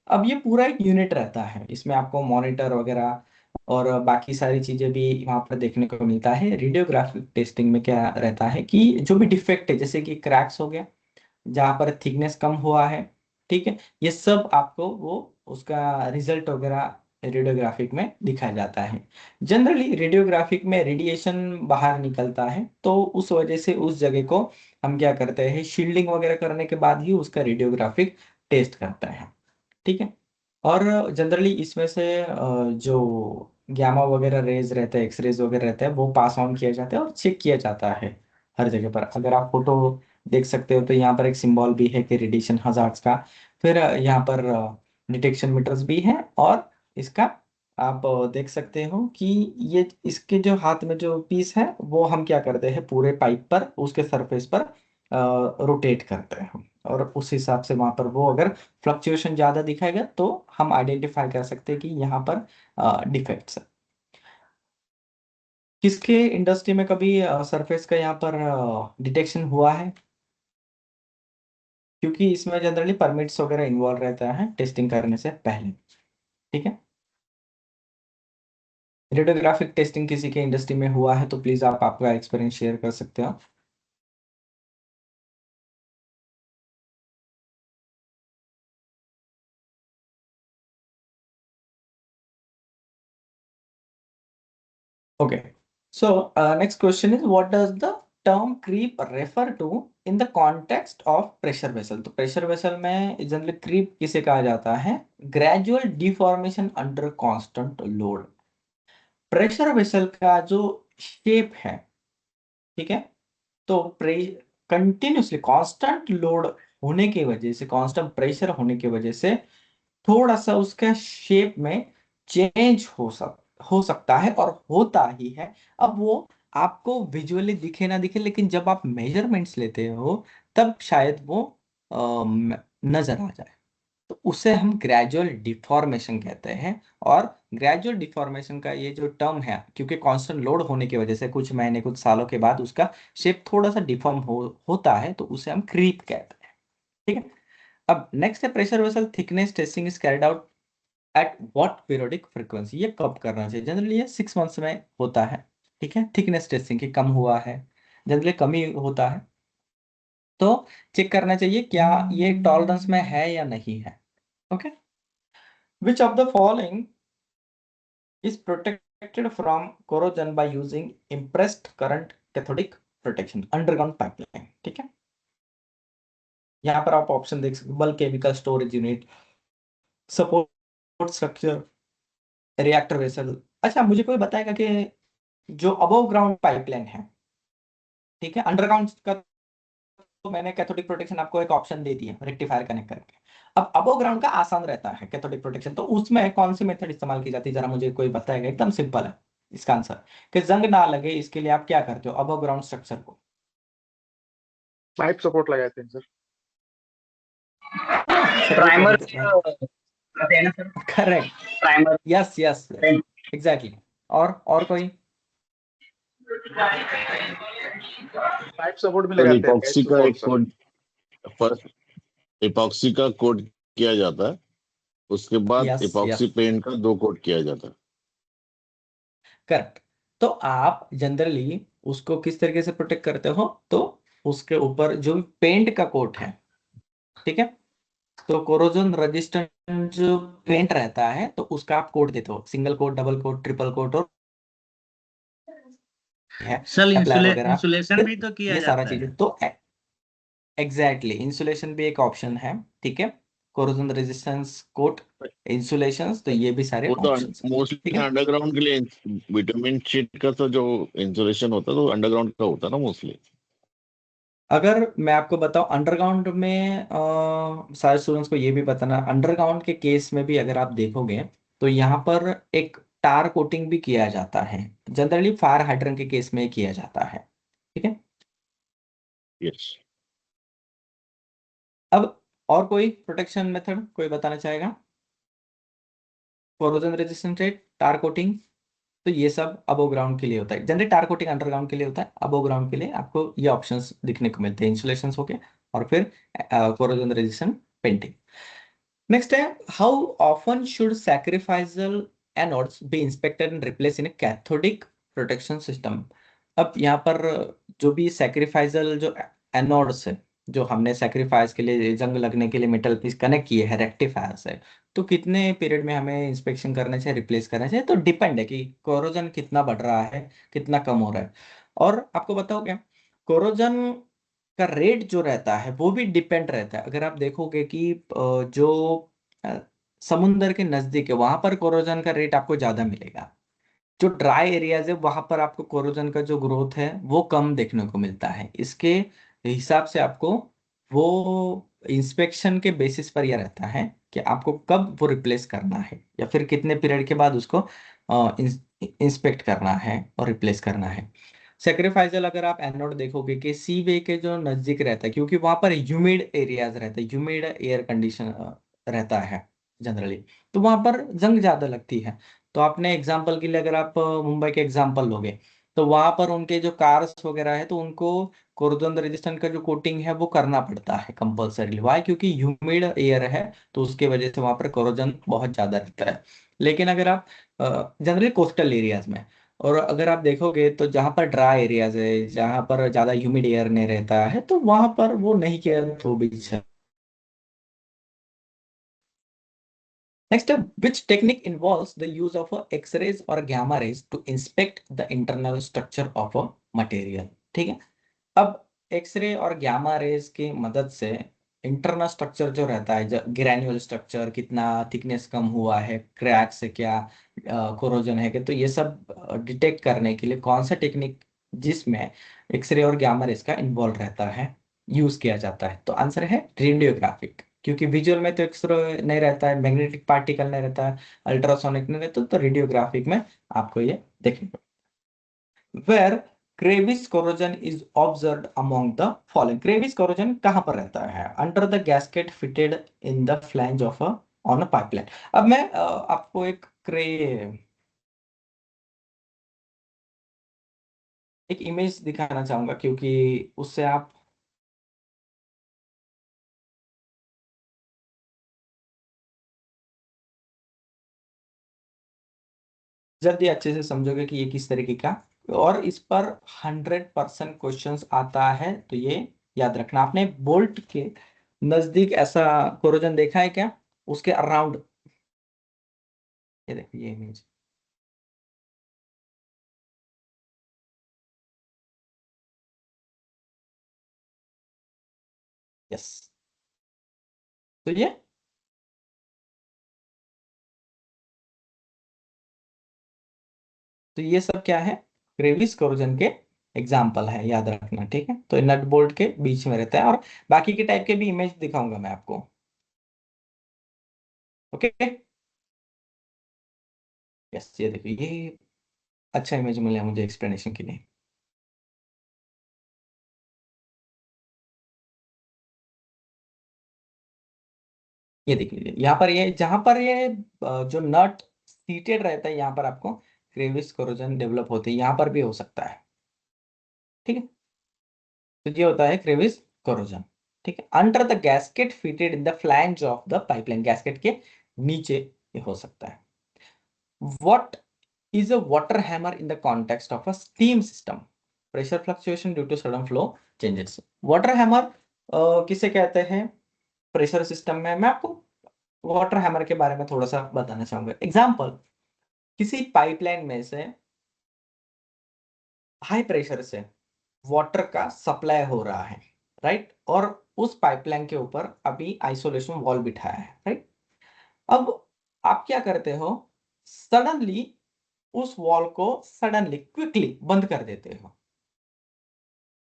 अब ये पूरा एक यूनिट रहता है, इसमें आपको मॉनिटर वगैरह और बाकी सारी चीजें भी वहां पर देखने को मिलता है। रेडियोग्राफिक टेस्टिंग में क्या रहता है कि जो भी डिफेक्ट है, जैसे कि क्रैक्स हो गया, जहाँ पर थिकनेस कम हुआ है, ठीक है, ये सब आपको वो उसका रिजल्ट वगैरह रेडियोग्राफिक में दिखाया जाता है। जनरली रेडियोग्राफिक में रेडिएशन बाहर निकलता है, तो उस वजह से उस जगह को हम क्या करते हैं, शील्डिंग वगैरह करने के बाद ही उसका रेडियोग्राफिक टेस्ट करता है, ठीक है। और जनरली इसमें से जो गैमा वगैरह रेज रहते हैं, एक्सरेज वगैरह रहते हैं, वो पास ऑन किया जाता है और चेक किया जाता है हर जगह पर। अगर आप फोटो देख सकते हो तो यहाँ पर एक सिंबल भी है कि रेडिएशन हजार्ड्स का। फिर यहाँ पर डिटेक्शन मीटर्स भी हैं, और इसका आप देख सकते हो कि ये इसके जो हाथ में जो पीस है वो हम क्या करते हैं, पूरे पाइप पर उसके सरफेस पर रोटेट करते हैं, और उस हिसाब से वहां पर वो अगर फ्लक्चुएशन ज्यादा दिखाएगा तो हम आइडेंटिफाई कर सकते हैं कि यहाँ पर डिफेक्ट्स है। किसके इंडस्ट्री में कभी सरफेस का यहाँ पर डिटेक्शन हुआ है? क्योंकि इसमें जनरली परमिट्स वगैरह इन्वॉल्व रहता है टेस्टिंग करने से पहले। ठीक है, रेडियोग्राफिक टेस्टिंग किसी के इंडस्ट्री में हुआ है तो प्लीज आप आपका एक्सपीरियंस शेयर कर सकते हो। Okay. So, next question is, what does the term creep refer to in the context of pressure vessel? तो pressure vessel में जनरली creep किसे कहा जाता है? Gradual deformation under constant load. Pressure vessel का जो शेप है, ठीक है, तो कंटिन्यूसली कांस्टेंट लोड होने की वजह से, कांस्टेंट प्रेशर होने की वजह से थोड़ा सा उसका शेप में चेंज हो सकता है, और होता ही है। अब वो आपको विजुअली दिखे ना दिखे, लेकिन जब आप मेजरमेंट्स लेते हो तब शायद वो नजर आ जाए, तो उसे हम ग्रेजुअल डिफॉर्मेशन कहते हैं। और ग्रेजुअल डिफॉर्मेशन का ये जो टर्म है, क्योंकि कांस्टेंट लोड होने की वजह से कुछ महीने कुछ सालों के बाद उसका शेप थोड़ा सा डिफॉर्म होता है, तो उसे हम क्रीप कहते हैं। ठीक है। अब नेक्स्ट है, pressure vessel thickness testing is carried out at what periodic frequency. ये कब करना चाहिए? जनरली ये 6 मंथ्स में होता है। ठीक है, थिकनेस टेस्टिंग की कम हुआ है, जनरली कम ही होता है, तो चेक करना चाहिए क्या ये टॉलरेंस में है या नहीं है। Okay. Which of the following is protected from corrosion by using impressed current cathodic protection underground pipeline? ठीक है, यहाँ पर आप ऑप्शन देख सकते, bulk chemical storage unit, support structure, reactor vessel. अच्छा, मुझे कोई बताएगा कि जो अबव ग्राउंड पाइपलाइन है, ठीक है, अंडरग्राउंड का तो मैंने कैथोडिक प्रोटेक्शन आपको एक ऑप्शन दे दिया रेक्टिफायर कनेक्ट करके। अब अबव ग्राउंड का आसान रहता है कैथोडिक प्रोटेक्शन, तो उसमें कौन सी मेथड इस्तेमाल की जाती है? जरा मुझे कोई बताएगा, एकदम सिंपल है इसका आंसर, कि जंग ना लगे इसके लिए आप क्या करते हो अबव ग्राउंड स्ट्रक्चर को? पाइप सपोर्ट लगाते हैं सर। सपोर्ट प्राइमर लगाते हैं। कहते हैं ना sir. Correct. Primer yes yes, exactly. और कोई? पाइप सपोर्ट भी सर लगाते हैं, पाइप इपॉक्सी का सपोर्ट एक सर। कोड, फर्स्ट इपॉक्सी का कोड किया जाता है, उसके बाद यस इपॉक्सी यस, पेंट का 2 कोट किया जाता है। करेक्ट। तो आप जनरली उसको किस तरीके से प्रोटेक्ट करते हो? तो उसके ऊपर जो पेंट का कोट है, ठीक है, तो कोरोजन रेजिस्टेंट जो पेंट रहता है तो उसका आप कोट देते हो, single quote, double quote, triple quote, और है सर अप्लाई वगैरह, इंसुलेशन फिर भी तो किया ये सारा जाता है। चीजें तो एग्जैक्टली इंसुलेशन भी एक ऑप्शन है। ठीक है, कोरोजन रेजिस्टेंस कोट, इंसुलेशन, तो ये भी सारे वो तो ऑप्शंस है। ठीक मोस्टली है, अंडरग्राउंड के लिए विटामिन शीट का तो जो इंसुलेशन होता है तो अंडरग्राउंड का होता है ना मोस्टली। अगर मैं आपको बताऊं अंडरग्राउंड में सारे स्टूडेंट्स को ये भी बताना, अंडरग्राउंड के केस में भी अगर आप देखोगे तो यहाँ पर एक टार कोटिंग भी किया जाता है, जनरली फायर हाइड्रेंट के केस में किया जाता है। ठीक है। यस। अब और कोई प्रोटेक्शन मेथड कोई बताना चाहेगा? कोरोजन रेजिस्टेंट टार कोटिंग, तो ये सब अबो ग्राउंड के लिए होता है, जनरली टार कोटिंग अंडरग्राउंड के लिए होता है, अबो ग्राउंड के लिए आपको ये ऑप्शंस दिखने को मिलते हैं, इंसुलेशन हो गए और फिर कोरोजन रेजिस्टेंट पेंटिंग। नेक्स्ट है, how often should sacrificial anodes be inspected and replace in cathodic protection system? अब यहाँ पर जो भी सैक्रिफाइसल जो एनोड्स है, जो हमने सैक्रिफाइस के लिए जंग लगने के लिए मेटल पीस कनेक्ट किए हैं रेक्टिफायर से, तो कितने पीरियड में हमें इंस्पेक्शन करना चाहिए, रिप्लेस करना चाहिए? तो डिपेंड है कि कोरोजन कितना बढ़ रहा है, कितना कम हो रहा है। और आपको बताओ क्या, कोरोजन का रेट जो रहता है वो भी डिपेंड रहता है। अगर आप देखोगे कि जो अ, समुंदर के नजदीक है वहां पर कोरोजन का रेट आपको ज्यादा मिलेगा, जो ड्राई एरियाज है वहां पर आपको कोरोजन का जो ग्रोथ है वो कम देखने को मिलता है। इसके हिसाब से आपको वो इंस्पेक्शन के बेसिस पर यह रहता है कि आपको कब वो रिप्लेस करना है या फिर कितने पीरियड के बाद उसको इंस्पेक्ट करना है और रिप्लेस करना है। सेक्रीफाइजल अगर आप एनोड देखोगे कि सी वे के जो नजदीक रहता है, क्योंकि वहां पर ह्यूमिड एरियाज रहते हैं, ह्यूमिड एयर कंडीशन रहता है जनरली, तो वहां पर जंग ज्यादा लगती है। तो आपने एग्जाम्पल के लिए अगर आप मुंबई के एग्जाम्पल लोगे, तो वहां पर उनके जो कार्स वगैरह है तो उनको कोरोजन रेजिस्टेंट का जो कोटिंग है वो करना पड़ता है कंपलसरीली। वाई? क्योंकि ह्यूमिड एयर है, तो उसके वजह से वहां पर कोरोजन बहुत ज्यादा रहता है। लेकिन अगर आप जनरली कोस्टल एरियाज में, और अगर आप देखोगे तो जहाँ पर ड्राई एरियाज है, जहाँ पर ज्यादा ह्यूमिड एयर नहीं रहता है, तो वहां पर वो नहीं किया तो भी अच्छा। Next up, which technique involves the use of X-rays or gamma rays to inspect the internal structure of a material? ठीक है। अब एक्सरे और गामा रेज की मदद से इंटरनल स्ट्रक्चर जो रहता है, ग्रैन्युलर स्ट्रक्चर, कितना थिकनेस कम हुआ है, क्रैक से क्या कोरोजन है कि, तो ये सब डिटेक्ट करने के लिए कौन सा टेक्निक जिसमें एक्सरे और गामा रेज का इन्वॉल्व रहता है यूज किया जाता है? तो आंसर है रेडियोग्राफिक। क्योंकि विजुअल में तो एक्सरे नहीं रहता है, मैग्नेटिक पार्टिकल नहीं रहता है, अल्ट्रासोनिक नहीं रहता, तो रेडियोग्राफिक में आपको ये देखने को। Where crevice corrosion is observed among the following? crevice corrosion कहाँ पर रहता है? Under the gasket fitted in the flange of a on a pipeline. अब मैं आपको एक इमेज दिखाना चाहूंगा, क्योंकि उससे आप जल्दी अच्छे से समझोगे कि ये किस तरीके का, और इस पर 100% क्वेश्चन आता है। तो ये याद रखना। आपने बोल्ट के नजदीक ऐसा कोरोजन देखा है क्या? उसके अराउंड, ये देखो ये इमेज। यस। तो ये सब क्या है? क्रेविस कोरोजन के एग्जाम्पल है, याद रखना। ठीक है, तो नट बोल्ट के बीच में रहता है, और बाकी के टाइप के भी इमेज दिखाऊंगा मैं आपको। ओके। यस, ये देखो ये अच्छा इमेज मिला मुझे एक्सप्लेनेशन के लिए। ये देख लीजिए यहाँ पर, ये जहां पर ये जो नट सीटेड रहता है, यहाँ पर आपको क्रेविस कोरोजन डेवलप होते हैं, यहाँ पर भी हो सकता है। ठीक है, तो ये होता है क्रेविस कोरोजन। ठीक है, under the gasket fitted in the flange of the pipeline, gasket के नीचे ये हो सकता है। What is a water hammer in the context of a steam system? Pressure fluctuation due to sudden flow changes. Water hammer किसे कहते हैं pressure system में? मैं आपको वाटर हैमर के बारे में थोड़ा सा बताना चाहूंगा। एग्जाम्पल, किसी पाइपलाइन में से हाई प्रेशर से वाटर का सप्लाई हो रहा है, राइट, और उस पाइपलाइन के ऊपर अभी आइसोलेशन वॉल बिठाया है, राइट। अब आप क्या करते हो? सडनली उस वॉल को सडनली क्विकली बंद कर देते हो।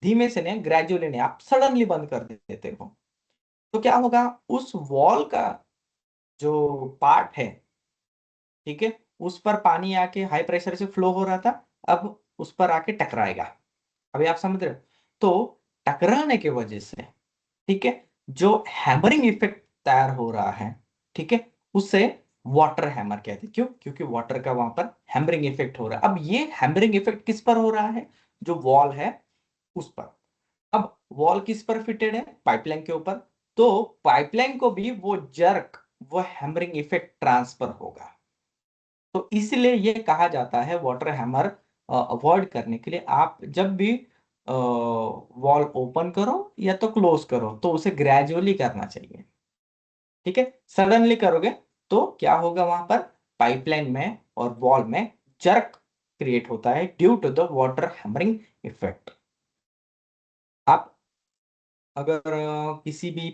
धीमे से नहीं, ग्रेजुअली नहीं, आप सडनली बंद कर देते हो। तो क्या होगा? उस वॉल का जो पार्ट है, ठीक है, उस पर पानी आके हाई प्रेशर से फ्लो हो रहा था, अब उस पर आके टकराएगा। अभी आप समझ रहे हो? तो टकराने की वजह से, ठीक है, जो हैमरिंग इफेक्ट तैयार हो रहा है, ठीक है, उससे वाटर हैमर कहते हैं। क्यों? क्योंकि वाटर का वहां पर हैमरिंग इफेक्ट हो रहा है। अब ये हैमरिंग इफेक्ट किस पर हो रहा है? जो वॉल है उस पर। अब वॉल किस पर फिटेड है? पाइपलाइन के ऊपर। तो पाइपलाइन को भी वो जर्क, वो हैमरिंग इफेक्ट ट्रांसफर होगा। तो इसलिए ये कहा जाता है वाटर हैमर अवॉइड करने के लिए आप जब भी वॉल ओपन करो या तो क्लोज करो, तो उसे ग्रेजुअली करना चाहिए। ठीक है, सडनली करोगे तो क्या होगा? वहां पर पाइपलाइन में और वॉल में जर्क क्रिएट होता है due to the water hammering effect. आप अगर किसी भी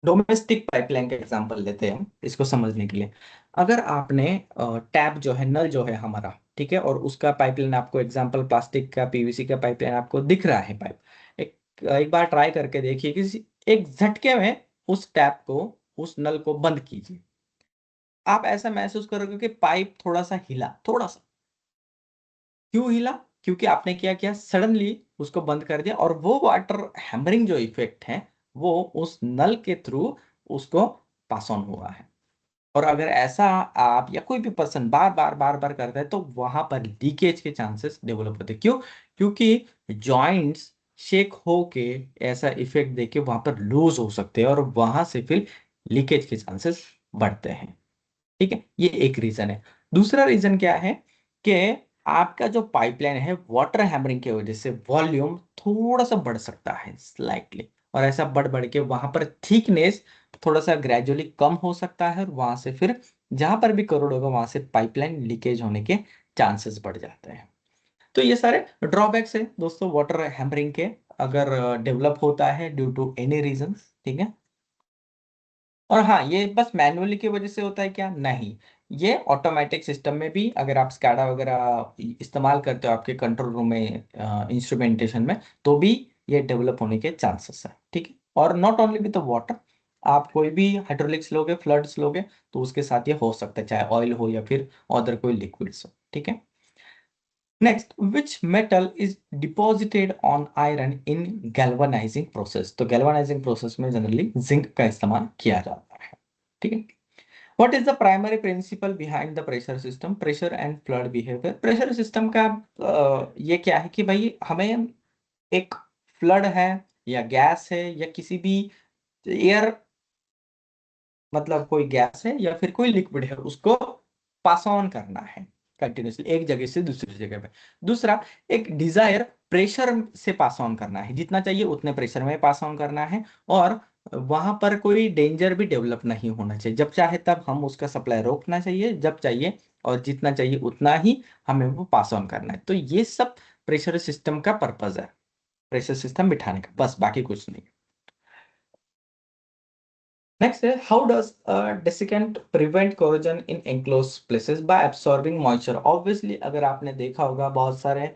डोमेस्टिक पाइपलाइन का एग्जांपल लेते हैं इसको समझने के लिए। अगर आपने टैप जो है, नल जो है हमारा, ठीक है, और उसका पाइपलाइन आपको एग्जांपल प्लास्टिक का, पीवीसी का पाइपलाइन आपको दिख रहा है पाइप, एक एक बार ट्राई करके देखिए कि एक झटके में उस टैप को, उस नल को बंद कीजिए। आप ऐसा महसूस करोगे कि पाइप थोड़ा सा हिला, थोड़ा सा। क्यों हिला? क्योंकि आपने क्या किया, सडनली उसको बंद कर दिया, और वो वाटर हैमरिंग जो इफेक्ट है वो उस नल के थ्रू उसको पास ऑन हुआ है। और अगर ऐसा आप या कोई भी पर्सन बार बार बार बार करता है तो वहां पर लीकेज के चांसेस डेवलप होते हैं। क्यों? क्योंकि जॉइंट्स शेक होके ऐसा इफेक्ट देके वहां पर लूज हो सकते हैं और वहां से फिर लीकेज के चांसेस बढ़ते हैं। ठीक है, ये एक रीजन है। दूसरा रीजन क्या है कि आपका जो पाइपलाइन है वाटर हैमरिंग की वजह से वॉल्यूम थोड़ा सा बढ़ सकता है स्लाइटली, और ऐसा बढ़ बढ़ के वहां पर थिकनेस थोड़ा सा ग्रेजुअली कम हो सकता है, और वहां से फिर जहां पर भी करोड़ होगा वहां से पाइपलाइन लीकेज होने के चांसेस बढ़ जाते हैं। तो ये सारे ड्रॉबैक्स है दोस्तों वाटर हैमरिंग के, अगर डेवलप होता है ड्यू टू एनी रीजन। ठीक है। और हाँ, ये बस मैनुअली की वजह से होता है क्या? नहीं, ये ऑटोमेटिक सिस्टम में भी अगर आप स्काडा वगैरह इस्तेमाल करते हो आपके कंट्रोल रूम में, इंस्ट्रूमेंटेशन में, तो भी ये डेवलप होने के चांसेस है। ठीक है। और not only with the water, आप कोई भी हाइड्रोलिक्स लोगे, फ्लड्स लोगे, तो उसके साथ ये हो सकता है, चाहे ऑयल हो या फिर अदर कोई लिक्विड्स हो। ठीक है। Next, which metal is deposited on iron in galvanising process? तो गैल्वेनाइजिंग प्रोसेस में जनरली जिंक का इस्तेमाल किया जाता है। ठीक है। What is the primary principle behind the pressure system, pressure and flood behaviour? Pressure system का ये क्या है कि भाई हमें एक फ्लड है या गैस है या किसी भी एयर, मतलब कोई गैस है या फिर कोई लिक्विड है, उसको पास ऑन करना है कंटिन्यूसली एक जगह से दूसरी जगह पे। दूसरा, एक डिजायर प्रेशर से पास ऑन करना है, जितना चाहिए उतने प्रेशर में पास ऑन करना है, और वहां पर कोई डेंजर भी डेवलप नहीं होना चाहिए। जब चाहे तब हम उसका सप्लाई रोकना चाहिए, जब चाहिए और जितना चाहिए उतना ही हमें वो पास ऑन करना है। तो ये सब प्रेशर सिस्टम का पर्पज है, प्रेशर सिस्टम बिठाने का, बस बाकी कुछ नहीं। नेक्स्ट है, how does desiccant prevent corrosion in enclose places by absorbing moisture? Obviously अगर आपने देखा होगा बहुत सारे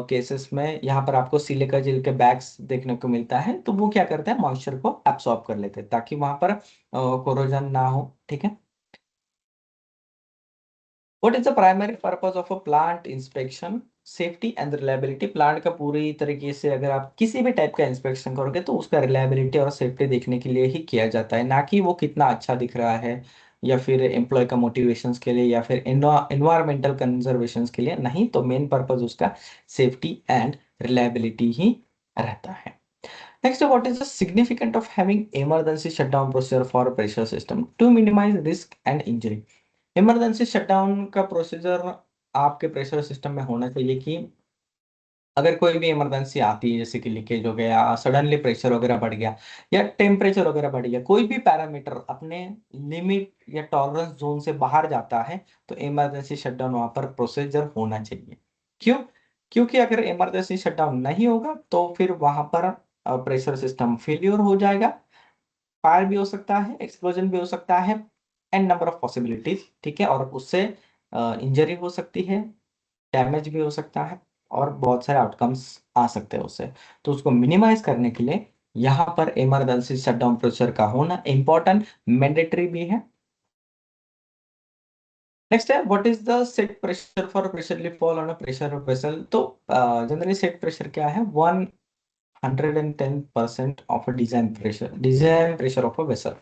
केसेस में यहाँ पर आपको सिलिका जेल के बैग्स देखने को मिलता है, तो वो क्या करते हैं, मॉइस्चर को एब्सॉर्ब कर लेते हैं ताकि वहां पर कोरोजन ना हो। ठीक है। What is the primary purpose of a plant inspection, safety and reliability? Plant का पूरी तरीके से अगर आप किसी भी टाइप का इंस्पेक्शन करोगे तो उसका रिलायबिलिटी और सेफ्टी देखने के लिए ही किया जाता है, ना कि वो कितना अच्छा दिख रहा है या फिर एम्प्लॉय का मोटिवेशंस के लिए या फिर इन्वायरमेंटल कंजर्वेशंस के लिए नहीं। तो मेन पर्पस उसका सेफ्टी एंड रिलायबिलिटी ही रहता है। Next, what is the significant of having emergency shutdown procedure for pressure system to minimise risk and injury? Emergency shutdown का प्रोसीजर आपके प्रेशर सिस्टम में होना चाहिए कि अगर कोई भी इमरजेंसी आती है, जैसे कि लीकेज हो गया, सडनली प्रेशर वगैरह बढ़ गया या टेम्परेचर वगैरह बढ़ गया, कोई भी पैरामीटर अपने लिमिट या टॉलरेंस जोन से बाहर जाता है, तो इमरजेंसी शटडाउन वहां पर प्रोसीजर होना चाहिए। क्यों? क्योंकि अगर इमरजेंसी शटडाउन नहीं होगा तो फिर वहां पर प्रेशर सिस्टम फेल्योर हो जाएगा, फायर भी हो सकता है, एक्सप्लोजन भी हो सकता है, एंड नंबर ऑफ पॉसिबिलिटीज। ठीक है। और उससे इंजरी हो सकती है, डैमेज भी हो सकता है, और बहुत सारे आउटकम्स आ सकते हैं उससे। तो उसको मिनिमाइज करने के लिए यहाँ पर इमरजेंसी शटडाउन प्रोसीजर का होना इंपॉर्टेंट, मैंडेटरी भी है। नेक्स्ट है, what is the set pressure for pressure lift fall on a pressure vessel? तो जनरली सेट प्रेशर क्या है, 110% of a design pressure of a vessel.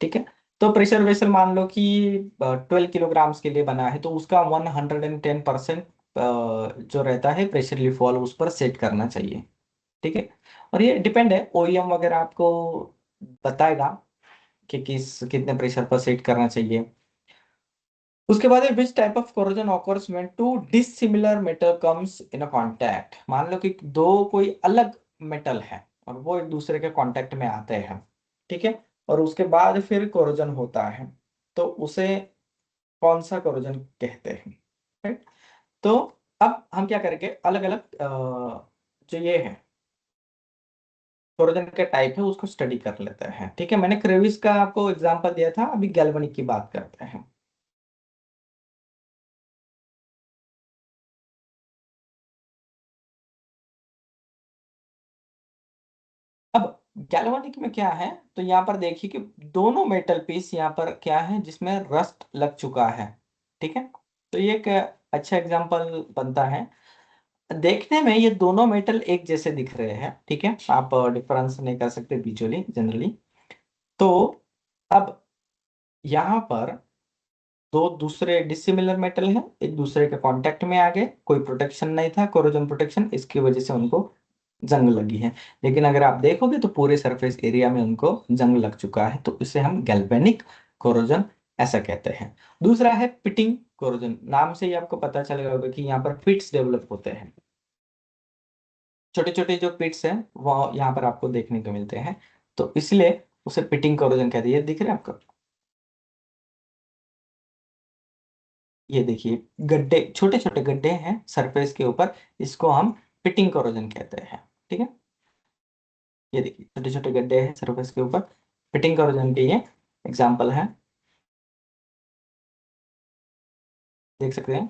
ठीक है। तो प्रेशर वेसल मान लो कि 12 किलोग्राम्स के लिए बना है, तो उसका 110% जो रहता है प्रेशर लिफ्ट वॉल्व उस पर सेट करना चाहिए। ठीक है। और ये डिपेंड है, ओईएम वगैरह आपको बताएगा कि कितने प्रेशर पर सेट करना चाहिए। उसके बाद है, which type of corrosion occurs when to dissimilar metal comes in a contact? मान लो कि दो कोई अलग मेटल है और वो एक दूसरे के कांटेक्ट में आते हैं। ठीक है। और उसके बाद फिर कोरोजन होता है, तो उसे कौन सा कोरोजन कहते हैं? राइट। तो अब हम क्या करेंगे, अलग अलग जो ये है कोरोजन के टाइप है उसको स्टडी कर लेते हैं। ठीक है। मैंने क्रेविस का आपको एग्जांपल दिया था, अभी गैल्वेनिक की बात करते हैं। अब गैल्वेनिक में क्या है, तो यहाँ पर देखिए कि दोनों मेटल पीस यहाँ पर क्या है जिसमें रस्ट लग चुका है, ठीक है। तो ये एक अच्छा एग्जांपल बनता है। देखने में ये दोनों मेटल एक जैसे दिख रहे हैं, ठीक है, आप डिफरेंस नहीं कर सकते विजुअली जनरली। तो अब यहाँ पर दो दूसरे डिसिमिलर मेटल हैं, एक दूसरे के कांटेक्ट में आ गए, कोई प्रोटेक्शन नहीं था, कोरोजन प्रोटेक्शन, इसकी वजह से उनको जंग लगी है। लेकिन अगर आप देखोगे तो पूरे सरफेस एरिया में उनको जंग लग चुका है, तो इसे हम गैल्वेनिक कोरोजन ऐसा कहते हैं। दूसरा है पिटिंग कोरोजन। नाम से ही आपको पता चलेगा होगा कि यहाँ पर पिट्स डेवलप होते हैं, छोटे छोटे जो पिट्स हैं वो यहाँ पर आपको देखने को मिलते हैं, तो इसलिए उसे पिटिंग कोरोजन कहते हैं। ये दिख रहे हैं आपको, ये देखिए गड्ढे, छोटे छोटे गड्ढे हैं सरफेस के ऊपर, इसको हम पिटिंग कोरोजन कहते हैं, ठीक है। ये देखिए छोटे छोटे गड्ढे हैं सरफेस के ऊपर, पिटिंग कोरोजन के ये एग्जाम्पल है, देख सकते हैं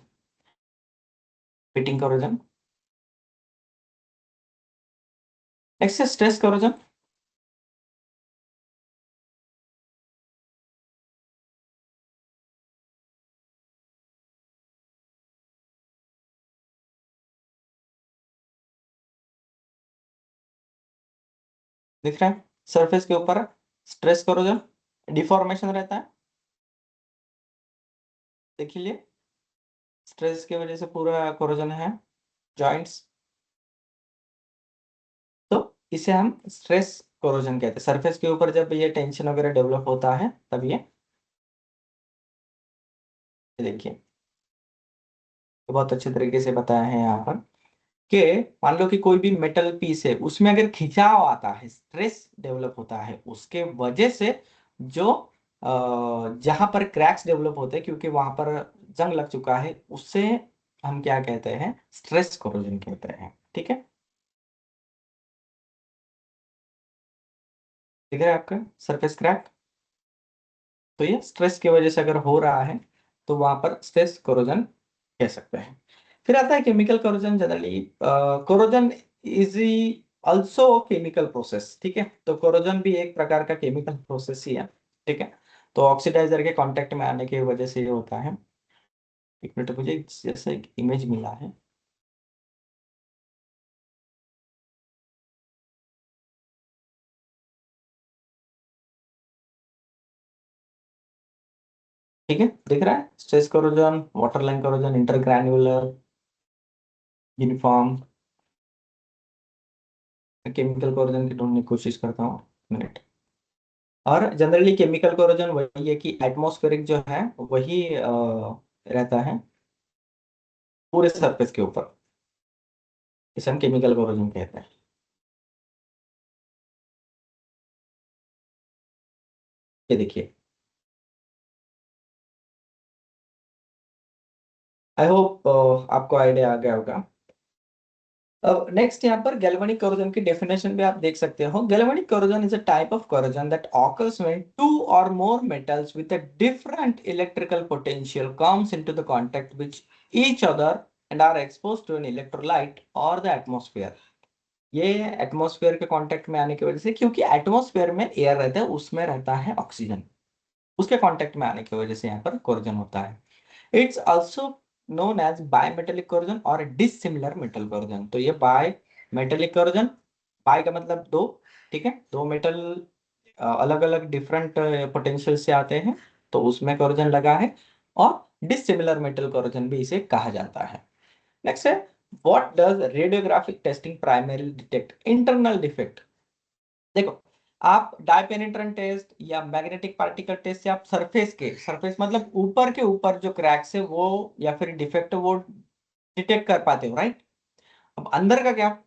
पिटिंग कोरोजन। नेक्स्ट है स्ट्रेस कोरोजन। दिख रहा है सरफेस के ऊपर स्ट्रेस कोरोजन, डिफॉर्मेशन रहता है, देखिए स्ट्रेस की वजह से पूरा कोरोजन है, जॉइंट्स। तो इसे हम स्ट्रेस कोरोजन कहते हैं। सरफेस के ऊपर जब ये टेंशन वगैरह डेवलप होता है तब ये देखिए बहुत अच्छे तरीके से बताया है यहाँ पर कि मान लो कि कोई भी मेटल पीस है, उसमें अगर खिंचाव आता है, स्ट्रेस डेवलप होता है, उसके वजह से जो जहां पर क्रैक्स डेवलप होते हैं क्योंकि वहां पर जंग लग चुका है, उससे हम क्या कहते हैं, स्ट्रेस कोरोजन कहते हैं, ठीक है। दिख रहा है आपका सरफेस क्रैक, तो ये स्ट्रेस की वजह से अगर हो रहा है तो वहां पर स्ट्रेस कोरोजन कह सकते हैं। फिर आता है chemical corrosion. Generally corrosion is also chemical process, ठीक है। तो कोरोजन भी एक प्रकार का केमिकल प्रोसेस ही है, ठीक है। तो ऑक्सीडाइजर के कांटेक्ट में आने की वजह से ये होता है। एक मिनट, मुझे जैसे एक इमेज मिला है, ठीक है, दिख रहा है stress corrosion, water line corrosion, intergranular, uniform. Chemical corrosion की ढूंढने की कोशिश करता हूँ, मिनट। और जनरली केमिकल कोरोजन वही है कि एटमॉस्फेरिक जो है वही रहता है पूरे सरफेस के ऊपर, इसे हम केमिकल कोरोजन कहते हैं। ये देखिए, आई होप आपको आइडिया आ गया होगा। अब नेक्स्ट यहाँ पर गैल्वेनिक कोरोजन की डेफिनेशन भी आप देख सकते हो। Galvanic corrosion is a type of corrosion that occurs when two और more metals with a different electrical potential comes into the contact with each other and are exposed to an electrolyte or the atmosphere। ये atmosphere के contact में आने की वजह से, क्योंकि atmosphere में एयर रहता है, उसमें रहता है ऑक्सीजन, उसके कांटेक्ट में आने की वजह से यहाँ पर कोरोजन होता है। It's also known as bimetallic corrosion और डिसिमिलर मेटल कोरोजन। तो ये बाय मेटेलिक कोरोजन, बाय का मतलब दो, ठीक है, दो मेटल अलग अलग डिफरेंट पोटेंशियल से आते हैं, तो उसमें कोरोजन लगा है। और डिसिमिलर मेटल कोरोजन भी इसे कहा जाता है। नेक्स्ट है, what does radiographic testing primary detect internal defect. देखो, आप डायपेनिट्रेंट टेस्ट या मैग्नेटिक पार्टिकल टेस्ट से आप सरफेस मतलब ऊपर के ऊपर जो क्रैक्स है वो या फिर डिफेक्ट वो डिटेक्ट कर पाते हो, राइट। अब अंदर का क्या,